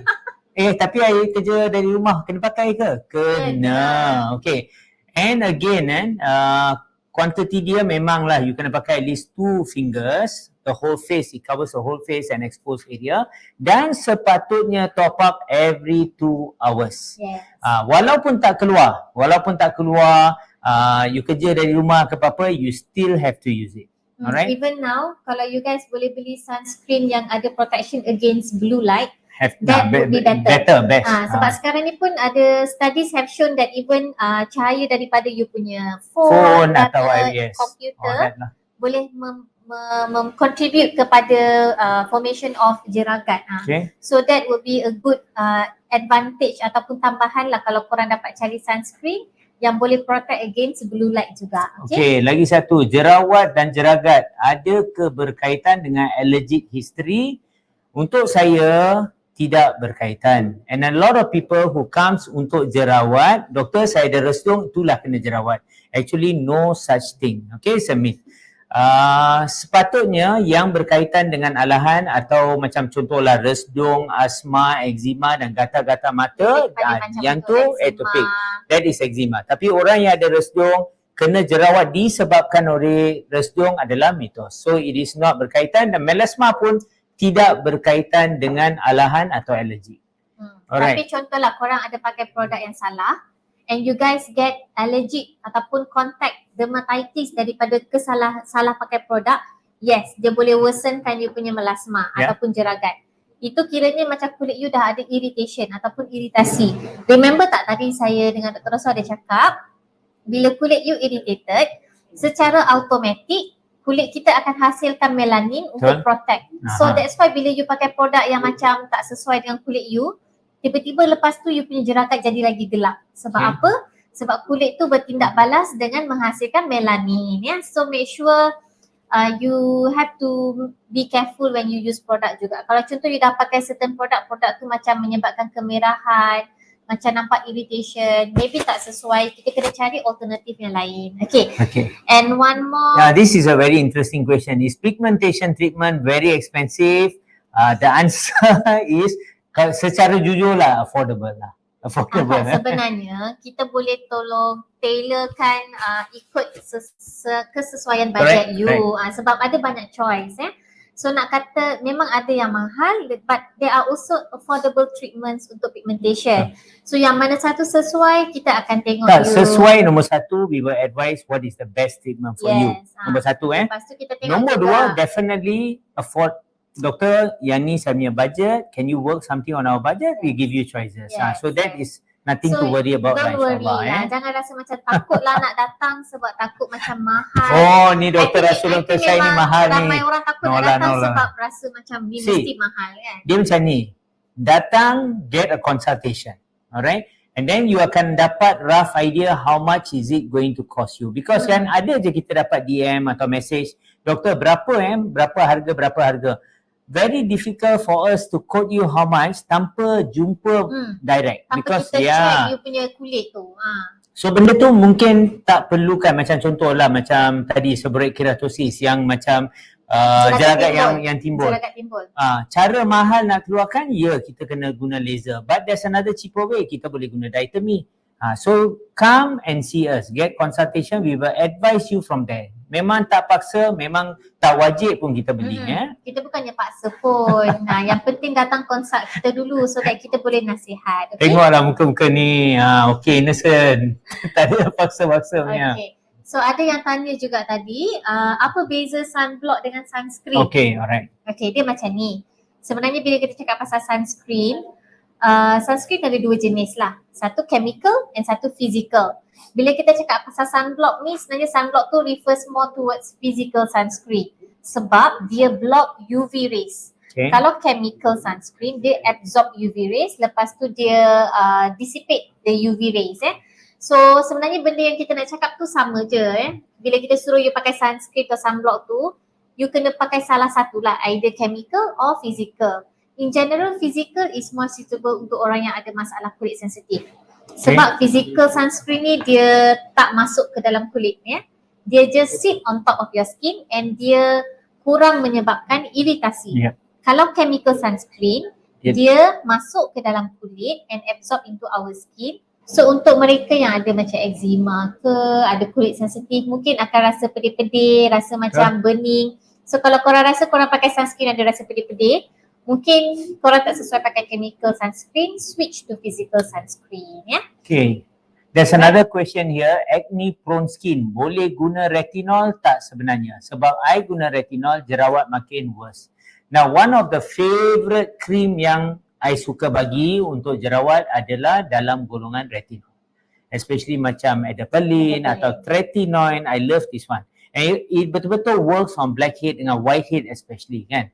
Tapi saya kerja dari rumah, kena pakai ke? Kena. Okay. And again, quantity dia memanglah you kena pakai at least 2 fingers, the whole face, it covers the whole face and exposed area, dan sepatutnya top up every 2 hours. Yes. Walaupun tak keluar, you kerja dari rumah ke apa-apa, you still have to use it. Alright? Even now, kalau you guys boleh beli sunscreen yang ada protection against blue light, Have, that would be better. best. Sebab sekarang ni pun ada studies have shown that even cahaya daripada you punya phone phone atau komputer that lah. boleh contribute kepada formation of jerawat. Okay. So that would be a good advantage ataupun tambahan lah kalau korang dapat cari sunscreen yang boleh protect against blue light juga. Okay, lagi satu, jerawat dan jeragat ada berkaitan dengan allergic history? Untuk saya, tidak berkaitan. And a lot of people who comes untuk jerawat, doktor saya ada resdung, itulah kena jerawat. Actually no such thing. Okay, it's a myth. Sepatutnya yang berkaitan dengan alahan atau macam contohlah resdung, asma, eczema dan gatal-gatal mata, yang tu atopic. That is eczema. Tapi orang yang ada resdung kena jerawat disebabkan oleh resdung adalah mitos. So it is not berkaitan, dan melasma pun tidak berkaitan dengan alahan atau alergi. Tapi contohlah korang ada pakai produk yang salah and you guys get allergic ataupun contact dermatitis daripada salah pakai produk, yes, dia boleh worsenkan you punya melasma ataupun jeragat. Itu kiranya macam kulit you dah ada irritation ataupun iritasi. Remember tak tadi saya dengan Dr. Roswa ada cakap, bila kulit you irritated, secara automatik kulit kita akan hasilkan melanin untuk protect. So that's why bila you pakai produk yang macam tak sesuai dengan kulit you, tiba-tiba lepas tu you punya jerawat jadi lagi gelap. Sebab apa? Sebab kulit tu bertindak balas dengan menghasilkan melanin. So make sure you have to be careful when you use produk juga. Kalau contoh you dah pakai certain produk tu macam menyebabkan kemerahan, macam nampak irritation, maybe tak sesuai, kita kena cari alternatif yang lain. Okay. And one more. This is a very interesting question. Is pigmentation treatment very expensive? The answer is secara jujur lah, affordable lah. Sebenarnya kita boleh tolong tailorkan ikut kesesuaian budget you. Sebab ada banyak choice. So nak kata memang ada yang mahal, but there are also affordable treatments untuk pigmentation. So yang mana satu sesuai, kita akan tengok sesuai nombor satu, we will advise what is the best treatment for you. Nombor satu Lepas tu kita tengok nombor juga. dua, definitely afford. Doktor, yang ni saya punya budget, can you work something on our budget? We give you choices. So that is nothing to worry about lah, insyaAllah. Jangan rasa macam takut lah nak datang sebab takut macam mahal. Ni doktor rasa doktor saya ni mahal ni. Ramai orang takut nak datang sebab rasa macam ni mesti mahal kan. Dia macam ni, datang, get a consultation. Alright? And then you akan dapat rough idea how much is it going to cost you. Because kan ada je kita dapat DM atau message, doktor berapa berapa harga. Very difficult for us to quote you how much tanpa jumpa direct. Tanpa because kita check you punya kulit tu. So benda tu mungkin tak perlukan, macam contohlah macam tadi seborrheic keratosis yang macam jeragat yang timbul. Cara mahal nak keluarkan, kita kena guna laser. But there's another cheaper way, kita boleh guna diatomy. So come and see us, get consultation, we will advise you from there. Memang tak paksa, memang tak wajib pun kita beli. Kita bukannya paksa pun. Yang penting datang consult kita dulu so that kita boleh nasihat. Tengoklah muka-muka ni. Innocent. Tak ada paksa-paksa punya. So ada yang tanya juga tadi, apa beza sunblock dengan sunscreen? Alright. Dia macam ni. Sebenarnya bila kita cakap pasal sunscreen, sunscreen ada dua jenis lah. Satu chemical and satu physical. Bila kita cakap pasal sunblock ni, sebenarnya sunblock tu refers more towards physical sunscreen. Sebab dia block UV rays. Kalau chemical sunscreen, dia absorb UV rays, lepas tu dia dissipate the UV rays. So sebenarnya benda yang kita nak cakap tu sama je. Bila kita suruh you pakai sunscreen atau sunblock tu, you kena pakai salah satu lah, either chemical or physical. In general, physical is more suitable untuk orang yang ada masalah kulit sensitif. Sebab physical sunscreen ni dia tak masuk ke dalam kulit ya. Dia just sit on top of your skin and dia kurang menyebabkan iritasi. Kalau chemical sunscreen, dia masuk ke dalam kulit and absorb into our skin So untuk mereka yang ada macam eczema ke, ada kulit sensitif, mungkin akan rasa pedih-pedih, rasa macam burning. So kalau korang rasa korang pakai sunscreen ada rasa pedih-pedih, mungkin korang tak sesuai pakai chemical sunscreen, switch to physical sunscreen ya. Okay. There's another question here. Acne prone skin, boleh guna retinol tak sebenarnya? Sebab I guna retinol, jerawat makin worse. Now, one of the favorite cream yang I suka bagi untuk jerawat adalah dalam golongan retinol. Especially macam adapalene atau tretinoin, I love this one. And it betul-betul works on blackhead dengan whitehead especially kan.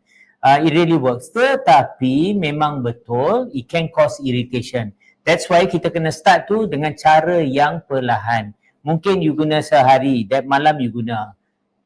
It really works. Tetapi memang betul, it can cause irritation. That's why kita kena start tu dengan cara yang perlahan. Mungkin you guna sehari, that malam you guna.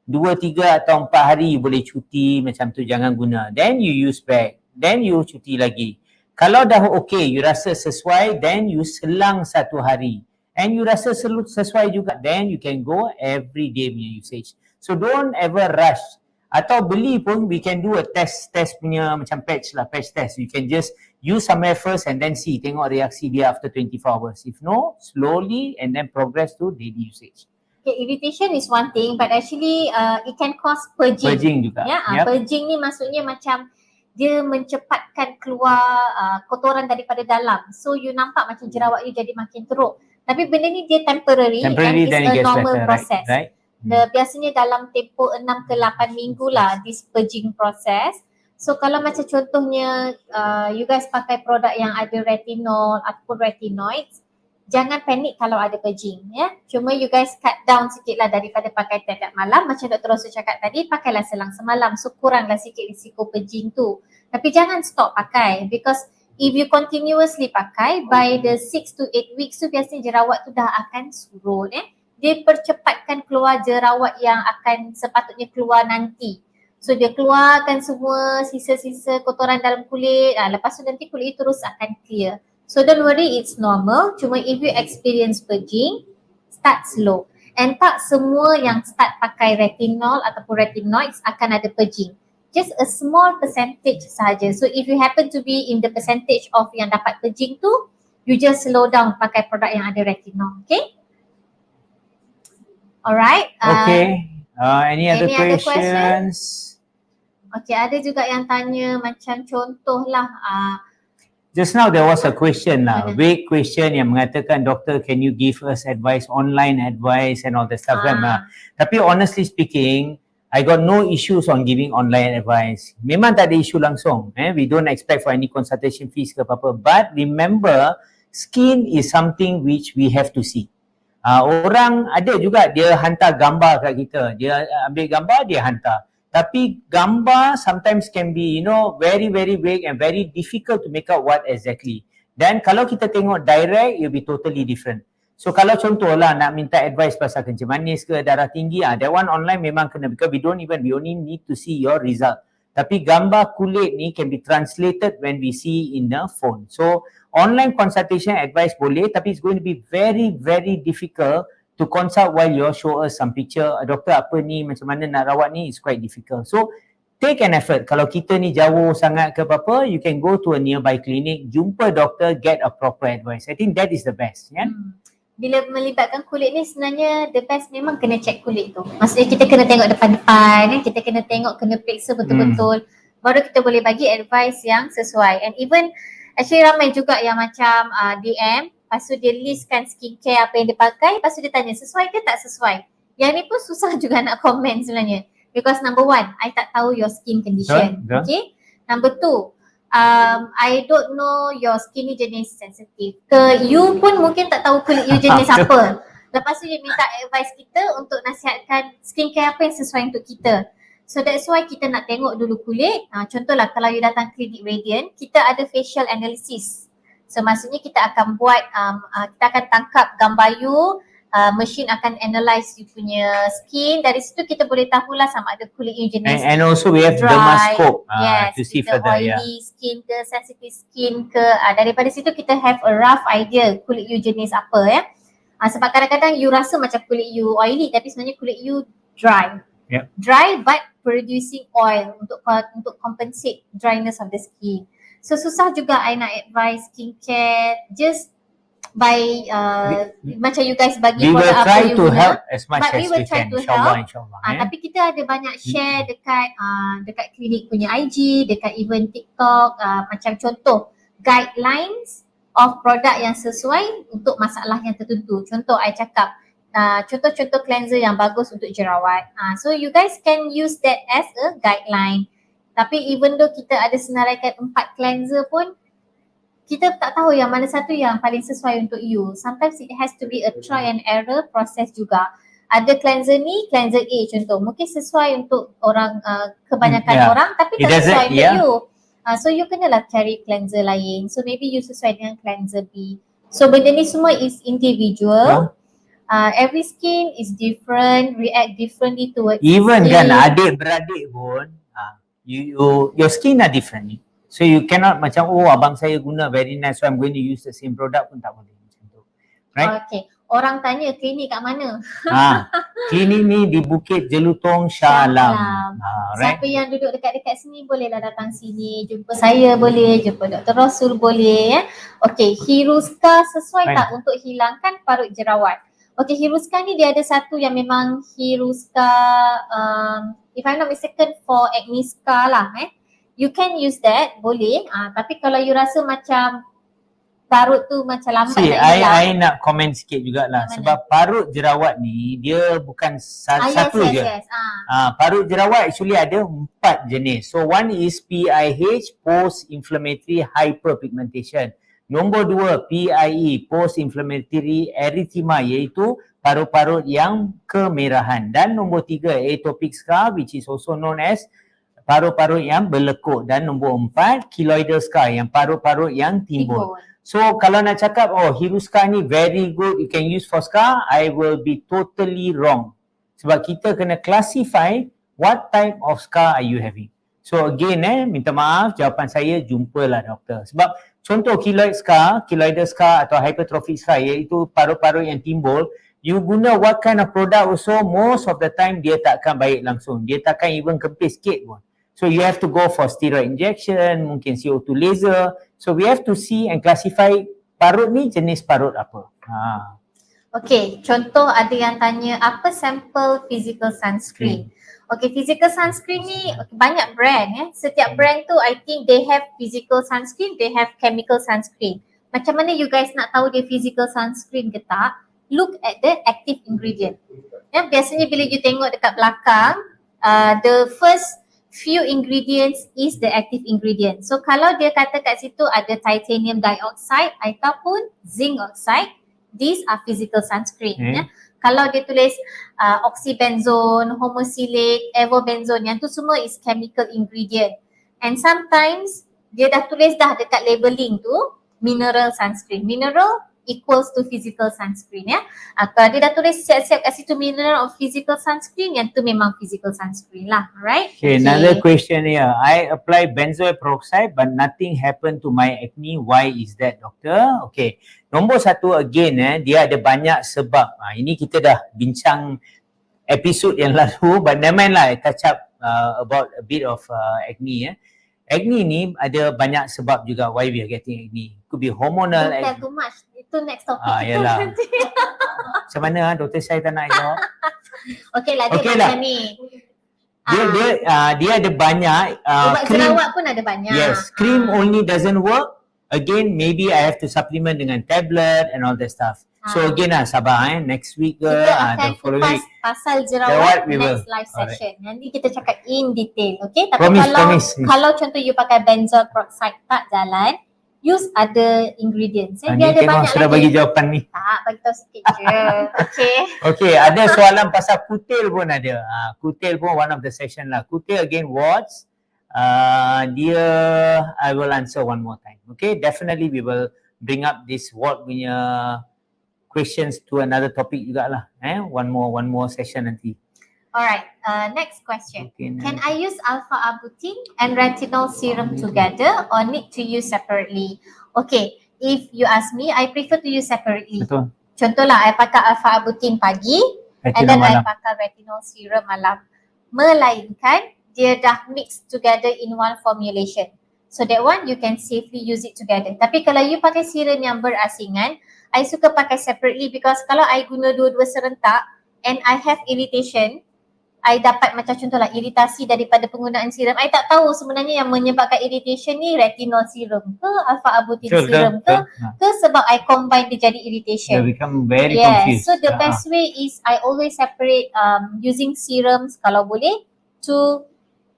2, 3 atau 4 hari you boleh cuti macam tu, jangan guna. Then you use back. Then you cuti lagi. Kalau dah okay, you rasa sesuai, then you selang 1 hari. And you rasa sesuai juga, then you can go every day punya usage. So don't ever rush. Atau beli pun, we can do a test punya macam patch test. You can just use somewhere first and then see, tengok reaksi dia after 24 hours. If no, slowly and then progress to daily usage. Okay, irritation is one thing, but actually it can cause purging. Purging juga. Ya, purging ni maksudnya macam dia mencepatkan keluar kotoran daripada dalam. So you nampak macam jerawat you jadi makin teruk. Tapi benda ni dia temporary and it's a normal process. Right? Biasanya dalam tempoh 6 ke 8 minggu lah this purging process. So kalau macam contohnya you guys pakai produk yang ada retinol ataupun retinoids, jangan panik kalau ada purging ya. Cuma you guys cut down sikit lah daripada pakai tiap-tiap malam. Macam Dr. Rosu cakap tadi, pakailah selang semalam. So kuranglah sikit risiko purging tu. Tapi jangan stop pakai because if you continuously pakai, by the 6 to 8 weeks tu biasanya jerawat tu dah akan surut Dia percepatkan keluar jerawat yang akan sepatutnya keluar nanti. So dia keluarkan semua sisa-sisa kotoran dalam kulit. Lepas tu nanti kulit terus akan clear. So don't worry, it's normal. Cuma if you experience purging, start slow. And tak semua yang start pakai retinol ataupun retinoids akan ada purging. Just a small percentage sahaja. So if you happen to be in the percentage of yang dapat purging tu, you just slow down pakai produk yang ada retinol. Okay? Alright. Okay. Any other questions? Okay, ada juga yang tanya macam contohlah just now there was a question vague question yang mengatakan, doktor, can you give us advice, online advice and all that stuff kan. Tapi honestly speaking, I got no issues on giving online advice. Memang tak ada isu langsung. We don't expect for any consultation fees ke apa-apa. But remember, skin is something which we have to see. Orang ada juga dia hantar gambar kat kita. Dia ambil gambar, dia hantar. Tapi gambar sometimes can be, very, very vague and very difficult to make out what exactly. Dan kalau kita tengok direct, it'll be totally different. So kalau contohlah nak minta advice pasal kencing manis ke darah tinggi, that one online memang kena, because we only need to see your result. Tapi gambar kulit ni can be translated when we see in the phone. So online consultation advice boleh, tapi it's going to be very, very difficult to consult while you show us some picture. Doktor, apa ni, macam mana nak rawat ni, is quite difficult. So take an effort. Kalau kita ni jauh sangat ke apa-apa, you can go to a nearby clinic, jumpa doktor, get a proper advice. I think that is the best. Bila melibatkan kulit ni sebenarnya the best memang kena check kulit tu. Maksudnya kita kena tengok depan-depan, kita kena tengok, kena periksa betul-betul. Baru kita boleh bagi advice yang sesuai. And even actually ramai juga yang macam DM, lepas tu dia listkan skincare apa yang dia pakai, lepas tu dia tanya sesuai ke tak sesuai. Yang ni pun susah juga nak komen sebenarnya. Because number one, I tak tahu your skin condition. Okay. Number two, I don't know your skin ni jenis sensitif. You pun mungkin tak tahu kulit you jenis apa. Lepas tu dia minta advice kita untuk nasihatkan skincare apa yang sesuai untuk kita. So that's why kita nak tengok dulu kulit. Contohlah kalau you datang klinik Radiant, kita ada facial analysis. So maksudnya kita akan buat, kita akan tangkap gambar you, machine akan analyse you punya skin. Dari situ kita boleh tahulah sama ada kulit you jenis and also we have dry, dermascope to see kita further. Oily skin ke, sensitive skin ke. Daripada situ kita have a rough idea kulit you jenis apa sebab kadang-kadang you rasa macam kulit you oily tapi sebenarnya kulit you dry. Dry but producing oil untuk compensate dryness of the skin. So susah juga I nak advise skincare. Just by macam you guys bagi We will produk apa try you to guna. help as much But we as will we try can, to insyaAllah, help. insyaAllah. Tapi kita ada banyak share dekat klinik punya IG, dekat even TikTok, macam contoh guidelines of produk yang sesuai untuk masalah yang tertentu. Contoh I cakap contoh-contoh cleanser yang bagus untuk jerawat. So you guys can use that as a guideline. Tapi even though kita ada senaraikan 4 cleanser pun, kita tak tahu yang mana satu yang paling sesuai untuk you. Sometimes it has to be a try and error process juga. Ada cleanser ni, cleanser A contoh. Mungkin sesuai untuk orang, kebanyakan orang, tapi tak sesuai untuk you. So you kenalah cari cleanser lain. So maybe you sesuai dengan cleanser B. So benda ni semua is individual. Every skin is different, react differently towards even skin. kan adik-beradik pun your skin are different. So you cannot macam abang saya guna very nice so I'm going to use the same product pun tak boleh macam tu. Right? Okay. Orang tanya klinik kat mana? Klinik ni di Bukit Jelutong Shah Alam. Right? Siapa yang duduk dekat-dekat sini bolehlah datang sini. Jumpa saya boleh, jumpa Dr. Rasul boleh. Okay, Hiruska sesuai tak untuk hilangkan parut jerawat? Okay, Hiruska ni dia ada satu yang memang Hiruska, if I'm not mistaken for acne scar lah. You can use that, boleh. Tapi kalau you rasa macam parut tu macam lambat nak hilang. I nak komen sikit jugalah. Sebab parut jerawat ni dia bukan satu je. Parut jerawat actually ada 4 jenis. So one is PIH, post-inflammatory hyperpigmentation. Nombor 2 PIE, post-inflammatory erythema, iaitu parut-parut yang kemerahan. Dan nombor 3 atopic scar, which is also known as parut-parut yang berlekuk. Dan nombor 4 keloidal scar, yang parut-parut yang timbul. So kalau nak cakap Hiruska ni very good, you can use for scar, I will be totally wrong. Sebab kita kena classify what type of scar are you having. So again minta maaf, jawapan saya jumpalah doktor. Sebab contoh keloidal scar atau hypertrophic scar, iaitu parut-parut yang timbul, you guna what kind of product also, most of the time dia takkan baik langsung. Dia takkan even kempis sikit pun. So you have to go for steroid injection, mungkin CO2 laser. So we have to see and classify parut ni jenis parut apa. Okay, contoh ada yang tanya apa sampel physical sunscreen. Okay, physical sunscreen ni banyak brand. Setiap brand tu I think they have physical sunscreen, they have chemical sunscreen. Macam mana you guys nak tahu dia physical sunscreen ke tak? Look at the active ingredient. Biasanya bila you tengok dekat belakang, the first few ingredients is the active ingredient. So kalau dia kata kat situ ada titanium dioxide ataupun zinc oxide, these are physical sunscreen. Kalau dia tulis oxybenzone, homosilate, avobenzone, yang tu semua is chemical ingredient. And sometimes dia dah tulis dah dekat labeling tu mineral sunscreen. Mineral equals to physical sunscreen kalau dia dah tulis siap-siap kat situ mineral of physical sunscreen, yang tu memang physical sunscreen lah, right? Okay, another question here. I apply benzoyl peroxide but nothing happened to my acne. Why is that, doctor? Okay, nombor 1 again dia ada banyak sebab. Ini kita dah bincang episod yang lalu, but never mind lah, I touch up about a bit of acne. Acne ni ada banyak sebab juga why we are getting acne. Could be hormonal. Don't tell too much. Itu next topic. Yalah. Macam mana doktor saya tak nak jawab. Okay lah, dia macam ni. Dia ada banyak. Ubat jerawat pun ada banyak. Yes, cream only doesn't work. Again, maybe I have to supplement dengan tablet and all that stuff. So again sabar next week ke kita akan kupas pasal jerawat next live session. Nanti kita cakap in detail, okay? Tapi kalau contoh you pakai benzoyl peroxide tak jalan, use other ingredients. Dia ada banyak sudah lagi. Bagi jawapan ni. Tak, bagi tahu sikit je. Okay. Okay, ada soalan pasal kutil pun ada. Kutil pun one of the session lah. Kutil again warts. Dia I will answer one more time. Okay, definitely we will bring up this wart punya questions to another topic jugalah. One more session nanti. Alright, next question. Okay, can I use alpha-arbutin and retinol serum together or need to use separately? Okay, if you ask me, I prefer to use separately. Betul. Contohlah, I pakai alpha-arbutin pagi and then I pakai retinol serum malam. Melainkan, dia dah mix together in one formulation. So that one, you can safely use it together. Tapi kalau you pakai serum yang berasingan, I suka pakai separately because kalau I guna dua-dua serentak and I have irritation, I dapat macam contohlah iritasi daripada penggunaan serum. I tak tahu sebenarnya yang menyebabkan irritation ni retinol serum ke alpha-abutin serum ke sebab I combine dia jadi irritation. They become very Yes, confused. so the best way is I always separate using serums kalau boleh to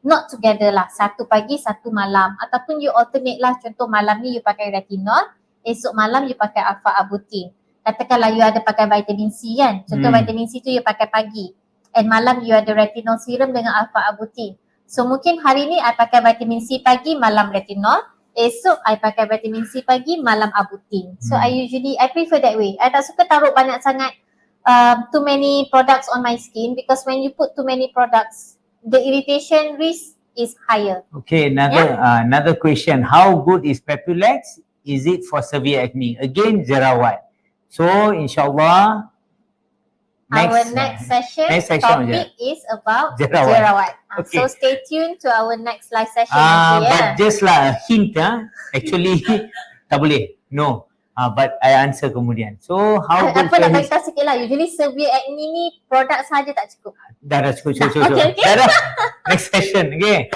not together lah. Satu pagi, satu malam. Ataupun you alternate lah. Contoh malam ni you pakai retinol, esok malam you pakai alpha-abutin. Katakanlah you ada pakai vitamin C kan. Contoh vitamin C tu you pakai pagi. And malam you ada retinol serum dengan alpha-abutin. So mungkin hari ni I pakai vitamin C pagi, malam retinol. Esok I pakai vitamin C pagi, malam abutin. So I prefer that way. I tak suka taruh banyak sangat too many products on my skin because when you put too many products, the irritation risk is higher. Okay, another question. How good is Papulex? Is it for severe acne? Again, jerawat. So insyaAllah, our next session topic is about jerawat. Okay. So stay tuned to our next live session But just lah a hint actually tak boleh. No. But I answer kemudian. So how good apa nak bagi tahu sikit lah. Usually severe acne ni produk sahaja tak cukup. Dah cukup. Okay. Dah. Next session. Okay.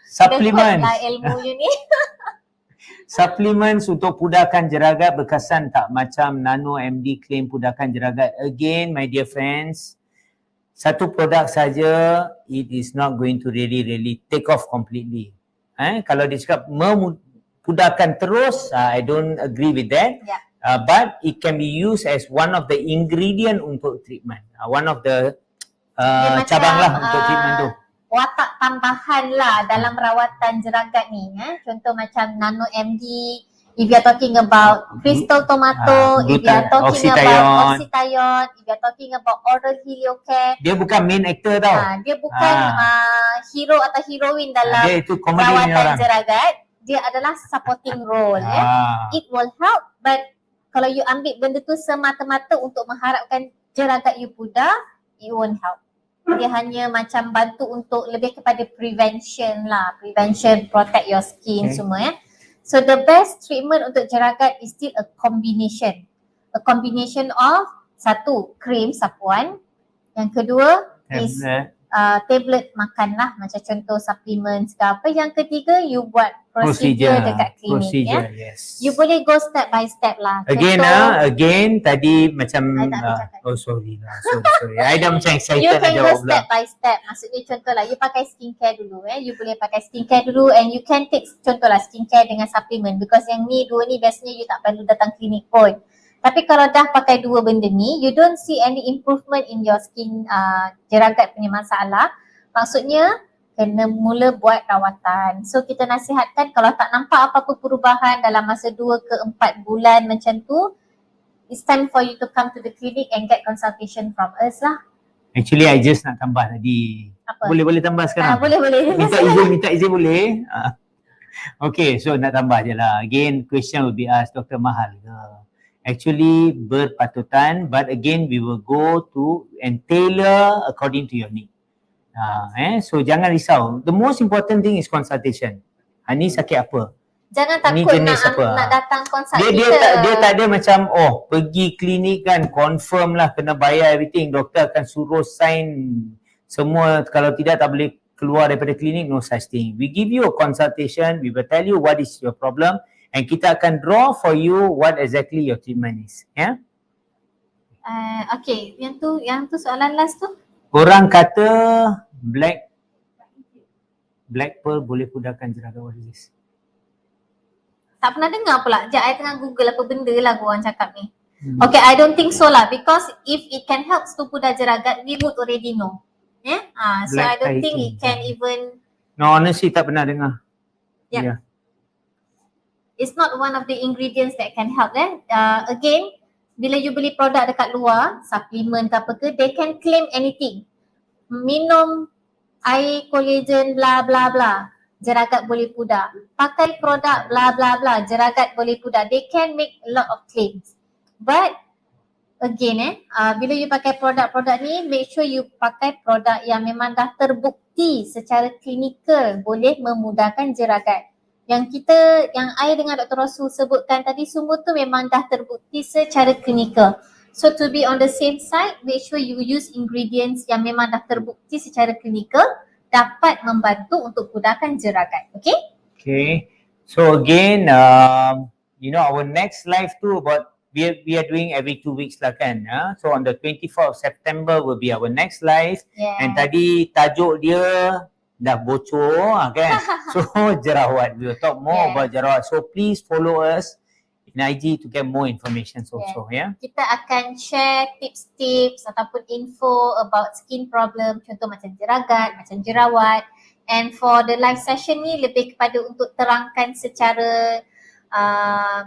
Supplements. Lah ilmu you ni. Supplements untuk pudarkan jeragat berkesan tak macam Nano MD claim pudarkan jeragat. Again, my dear friends, satu produk saja, it is not going to really take off completely. Kalau dia cakap pudarkan terus, I don't agree with that. Yeah. But it can be used as one of the ingredient untuk treatment. One of the cabang lah untuk treatment tu. Watak tambahan lah dalam rawatan jeragat ni. Contoh macam Nano MD, if you are talking about Crystal Tomato, if you are talking about Oxythione, if you are talking about Oral Heliocare. Dia bukan main actor tau. Dia bukan hero atau heroine dalam dia itu rawatan jeragat. Dia adalah supporting role. It will help, but kalau you ambil benda tu semata-mata untuk mengharapkan jeragat you pudar, it won't help. Dia hanya macam bantu untuk lebih kepada prevention lah. Prevention, protect your skin semua So the best treatment untuk jeragat is still a combination. A combination of satu, krim sapuan. Yang kedua is tablet makan lah. Macam contoh supplements ke apa. Yang ketiga, you buat procedure dekat klinik. Yes. You boleh go step by step lah. Again tadi macam sorry. I dah macam excited you can jawab go step by step. Maksudnya contohlah you pakai skincare dulu You boleh pakai skincare dulu and you can take contohlah skincare dengan supplement because yang ni dua ni biasanya you tak perlu datang klinik pun. Tapi kalau dah pakai dua benda ni, you don't see any improvement in your skin jeragat punya masalah. Maksudnya kena mula buat rawatan. So kita nasihatkan kalau tak nampak apa-apa perubahan dalam masa 2 ke 4 bulan macam tu, it's time for you to come to the clinic and get consultation from us lah. Actually I just nak tambah tadi. Apa? Boleh tambah sekarang? Boleh. Minta izin boleh? Okay, so nak tambah je lah. Again, question will be asked, Dr. Mahal ke? Actually berpatutan, but again we will go to and tailor according to your need. So jangan risau. The most important thing is consultation. Ni sakit apa? Jangan takut nak datang consult dia tak ada macam pergi klinik kan confirm lah kena bayar everything. Doktor akan suruh sign semua, kalau tidak tak boleh keluar daripada klinik. No such thing. We give you a consultation, we will tell you what is your problem and kita akan draw for you what exactly your treatment is. Okay, yang tu soalan last tu. Orang kata black pearl boleh pudarkan jeragat. What is this? Tak pernah dengar pula. Sekejap, I tengah Google apa benda lah korang cakap ni. Okay, I don't think so lah because if it can help to pudar jeragat, we would already know. So I don't think it can even... No, honestly tak pernah dengar. Yeah. It's not one of the ingredients that can help again, bila you beli produk dekat luar, suplement ke apa ke, they can claim anything. Minum air collagen bla bla bla, jeragat boleh pudar. Pakai produk bla bla bla, jeragat boleh pudar. They can make a lot of claims. But again bila you pakai produk-produk ni, make sure you pakai produk yang memang dah terbukti secara klinikal boleh memudahkan jeragat. yang I dengan Dr. Rasul sebutkan tadi, semua tu memang dah terbukti secara klinikal. So to be on the safe side, make sure you use ingredients yang memang dah terbukti secara klinikal dapat membantu untuk pudahkan jeragat. Okay? Okay. So again, our next live tu about we are doing every 2 weeks lah kan. So on the 24th of September will be our next live. Yeah. And tadi tajuk dia dah bocor kan. So jerawat, we will talk more about jerawat. So please follow us in IG to get more information also. Kita akan share tips-tips ataupun info about skin problem, contoh macam jeragat, macam jerawat. And for the live session ni lebih kepada untuk terangkan secara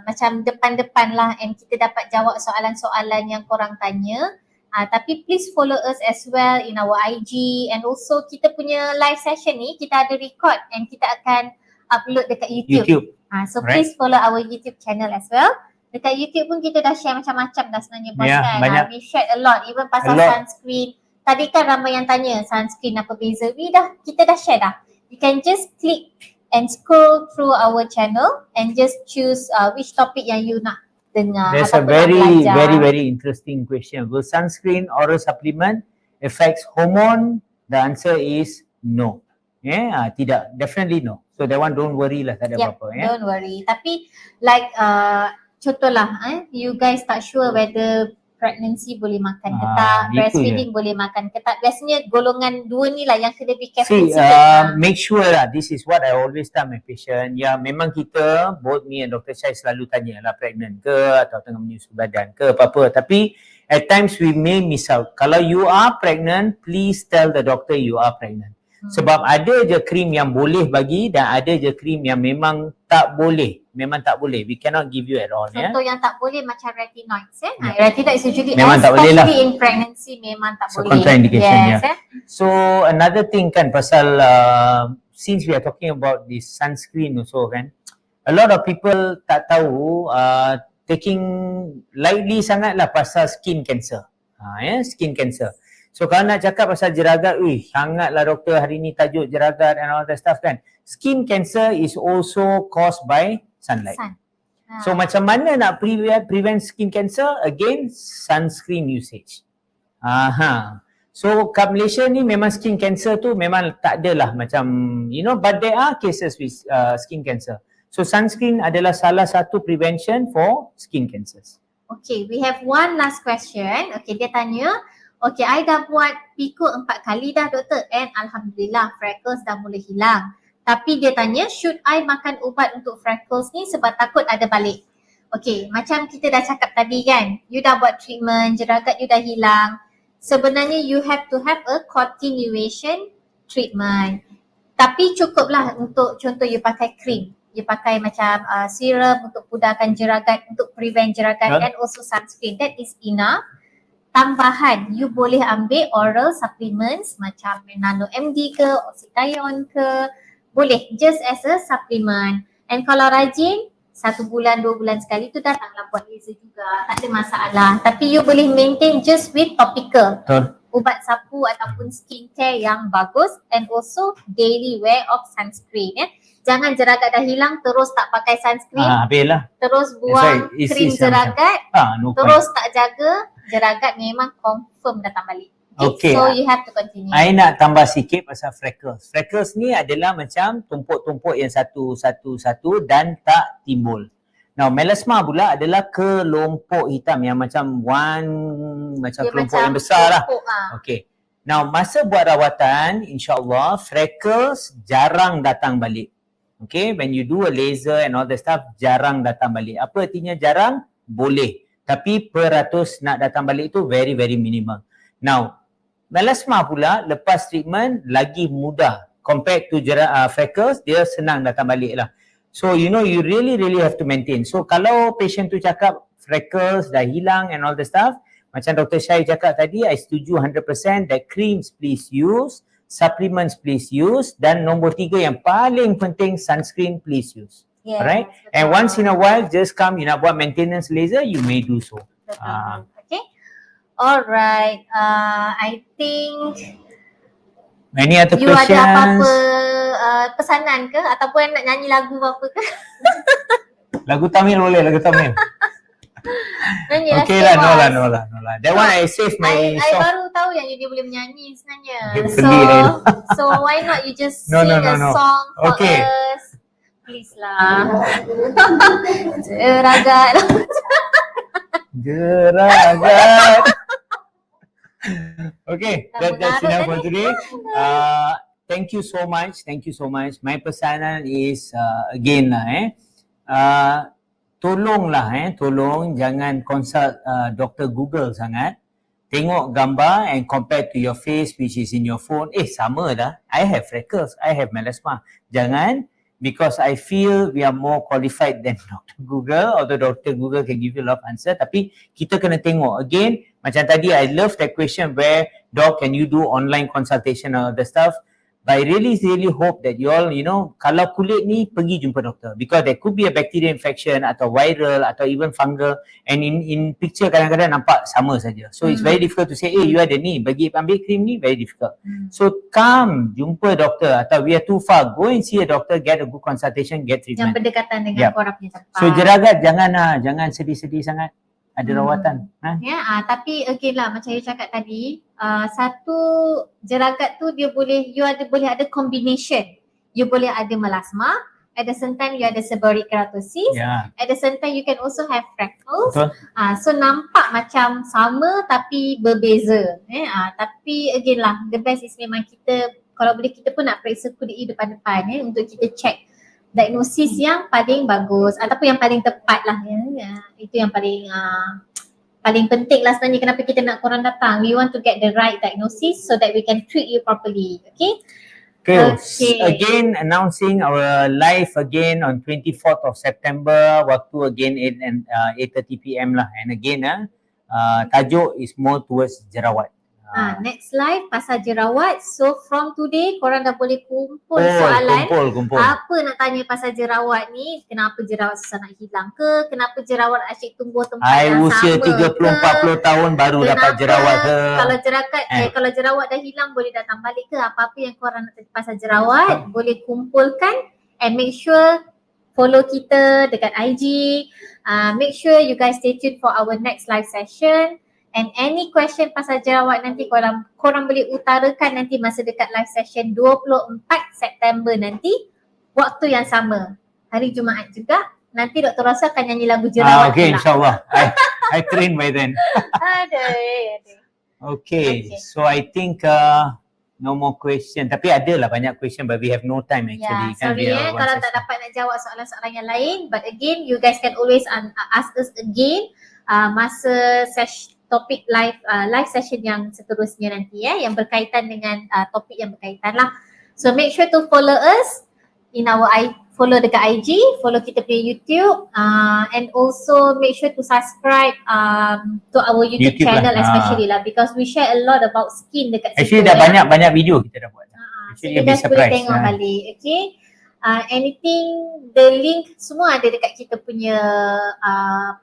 macam depan-depan lah, and kita dapat jawab soalan-soalan yang korang tanya. Tapi please follow us as well in our IG, and also kita punya live session ni kita ada record and kita akan upload dekat YouTube. So please follow our YouTube channel as well. Dekat YouTube pun kita dah share macam-macam dah sebenarnya bos kan. We shared a lot, even pasal sunscreen. Tadi kan ramai yang tanya sunscreen apa beza. Kita dah share dah. You can just click and scroll through our channel and just choose which topic yang you nak dengar. There's a very interesting question. Will sunscreen oral supplement affects hormone? The answer is no. Tidak, definitely no. So that one don't worry lah, tak ada apa-apa. Don't worry. Tapi like contohlah, you guys tak sure whether pregnancy boleh makan ke tak, breastfeeding boleh makan ke tak. Biasanya golongan 2 ni lah yang kena be careful. Make sure lah, this is what I always tell my patient. Memang kita, both me and Dr. Syai selalu tanya lah pregnant ke atau tengah menyusu badan ke apa-apa. Tapi at times we may miss out. Kalau you are pregnant, please tell the doctor you are pregnant. Sebab ada je krim yang boleh bagi dan ada je krim yang memang tak boleh. Memang tak boleh. We cannot give you at all. Contoh yang tak boleh macam retinoids. Retinoids usually memang tak boleh lah. in pregnancy memang tak boleh. Contraindication. So another thing kan pasal since we are talking about this sunscreen also kan, a lot of people tak tahu taking lightly sangat lah pasal skin cancer. Skin cancer. So kalau nak cakap pasal jeragat, sangatlah doktor hari ni tajuk jeragat and all that stuff kan. Skin cancer is also caused by sunlight. So macam mana nak prevent skin cancer? Again, sunscreen usage. So kat Malaysia ni memang skin cancer tu memang tak adalah macam, but there are cases with skin cancer. So sunscreen adalah salah satu prevention for skin cancers. Okay, we have one last question. Okay, dia tanya, okay, I dah buat pico 4 kali dah doktor and Alhamdulillah freckles dah mula hilang. Tapi dia tanya, should I makan ubat untuk freckles ni sebab takut ada balik? Okay, macam kita dah cakap tadi kan, you dah buat treatment, jeragat you dah hilang. Sebenarnya you have to have a continuation treatment. Tapi cukuplah untuk contoh you pakai krim. You pakai macam serum untuk pudahkan jeragat, untuk prevent jeragat and also sunscreen. That is enough. Tambahan, you boleh ambil oral supplements macam Nano MD ke, Oxythion ke, boleh just as a supplement. And kalau rajin, 1 bulan, 2 bulan sekali tu datanglah buat laser juga, tak ada masalah. Tapi you boleh maintain just with topical. Ubat sapu ataupun skincare yang bagus and also daily wear of sunscreen. Jangan jeragat dah hilang terus tak pakai sunscreen. Terus buang krim jeragat, terus tak jaga, jeragat memang confirm datang balik. Okay. So you have to continue. I nak tambah sikit pasal freckles. Freckles ni adalah macam tumpuk-tumpuk yang satu dan tak timbul. Now melasma pula adalah kelompok hitam yang macam kelompok yang besar lah. Okay. Now masa buat rawatan, insyaAllah freckles jarang datang balik. Okay, when you do a laser and all that stuff, jarang datang balik. Apa artinya jarang? Boleh. Tapi peratus nak datang balik tu very minimal. Now, melasma pula lepas treatment lagi mudah. Compared to freckles, dia senang datang balik lah. So, you really have to maintain. So, kalau patient tu cakap freckles dah hilang and all that stuff, macam Dr. Syai cakap tadi, I setuju 100% that creams please use, supplements please use, dan nombor 3 yang paling penting, sunscreen please use. Yes, right? And once in a while, just come, you nak buat maintenance laser, you may do so. Okay. Alright. I think Any other You questions? ada apa-apa pesanan ke ataupun nak nyanyi lagu apa ke? Lagu Tamil boleh, lagu Tamil. Nyanyi Okay lah, no lah. That one I save my I song. baru tahu yang dia boleh menyanyi sebenarnya. Geli, Laila. So why not you just No, sing no. a song for Okay. us? Please lah. Geragat. Geragat. Okay, Dah that's mengarut enough for tadi. today. Thank you so much. My pesanan is again lah tolong jangan consult Dr. Google sangat. Tengok gambar and compare to your face which is in your phone. Sama dah. I have freckles, I have melasma. Jangan, because I feel we are more qualified than Dr. Google, although Dr. Google can give you a lot of answer, tapi kita kena tengok. Again, macam tadi, I love that question where, Doc, can you do online consultation or other stuff? But I really hope that you all, kalau kulit ni, pergi jumpa doktor. Because there could be a bacterial infection atau viral atau even fungal, and in picture kadang-kadang nampak sama saja. So it's very difficult to say, you ada ni, bagi ambil krim ni, very difficult. So come, jumpa doktor, atau we are too far, go and see a doctor, get a good consultation, get Yang treatment. berdekatan dengan korang punya tempat. So jeragat jangan sedih-sedih sangat. Ada rawatan. Tapi again lah macam you cakap tadi, satu jeragat tu dia boleh boleh ada combination. You boleh ada melasma, at the same time you ada seborrheic keratosis, at the same time you can also have freckles. So nampak macam sama tapi berbeza. Tapi again lah, the best is memang kita, kalau boleh kita pun nak periksa kulit you depan-depan untuk kita check diagnosis yang paling bagus ataupun yang paling tepat lah. Itu yang paling penting lah sebenarnya kenapa kita nak korang datang. We want to get the right diagnosis so that we can treat you properly. Okay. Again, announcing our live again on 24th of September, waktu again 8:30 PM lah. And again, tajuk is more towards jerawat. Next live pasal jerawat. So from today korang dah boleh kumpul soalan. Kumpul. Apa nak tanya pasal jerawat ni? Kenapa jerawat susah nak hilang ke? Kenapa jerawat asyik tumbuh tempat yang usia sama 30-40 tahun baru dapat jerawat ke? Kalau jerawat dah hilang boleh datang balik ke? Apa-apa yang korang nak tanya pasal jerawat boleh kumpulkan, and make sure follow kita dekat IG. Make sure you guys stay tuned for our next live session. And any question pasal jerawat nanti korang boleh utarakan nanti masa dekat live session 24 September nanti, waktu yang sama, hari Jumaat juga. Nanti Dr. Rosa akan nyanyi lagu jerawat. Okay, insyaAllah. I train by then. Okay, so I think no more question. Tapi adalah banyak question but we have no time actually. Sorry kalau tak dapat nak jawab soalan-soalan yang lain. But again, you guys can always ask us again masa topik live session yang seterusnya nanti yang berkaitan dengan topik yang berkaitan lah. So make sure to follow us in our follow dekat IG, follow kita punya YouTube, and also make sure to subscribe to our YouTube channel lah. Especially lah because we share a lot about skin dekat situ. Actually dah banyak video kita dah buat. So you guys boleh tengok balik. Okay. Anything, the link semua ada dekat kita punya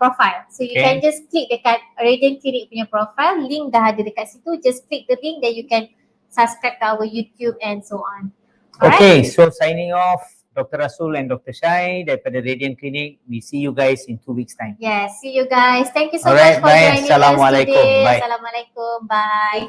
profile. So you can just click dekat Radiant Clinic punya profile, link dah ada dekat situ. Just click the link, then you can subscribe to our YouTube and so on. Alright? Okay, so signing off, Dr. Rasul and Dr. Shai daripada Radiant Clinic. We see you guys in 2 weeks time. Yes, see you guys. Thank you so much for joining us today. Assalamualaikum. Bye. Assalamualaikum. Bye.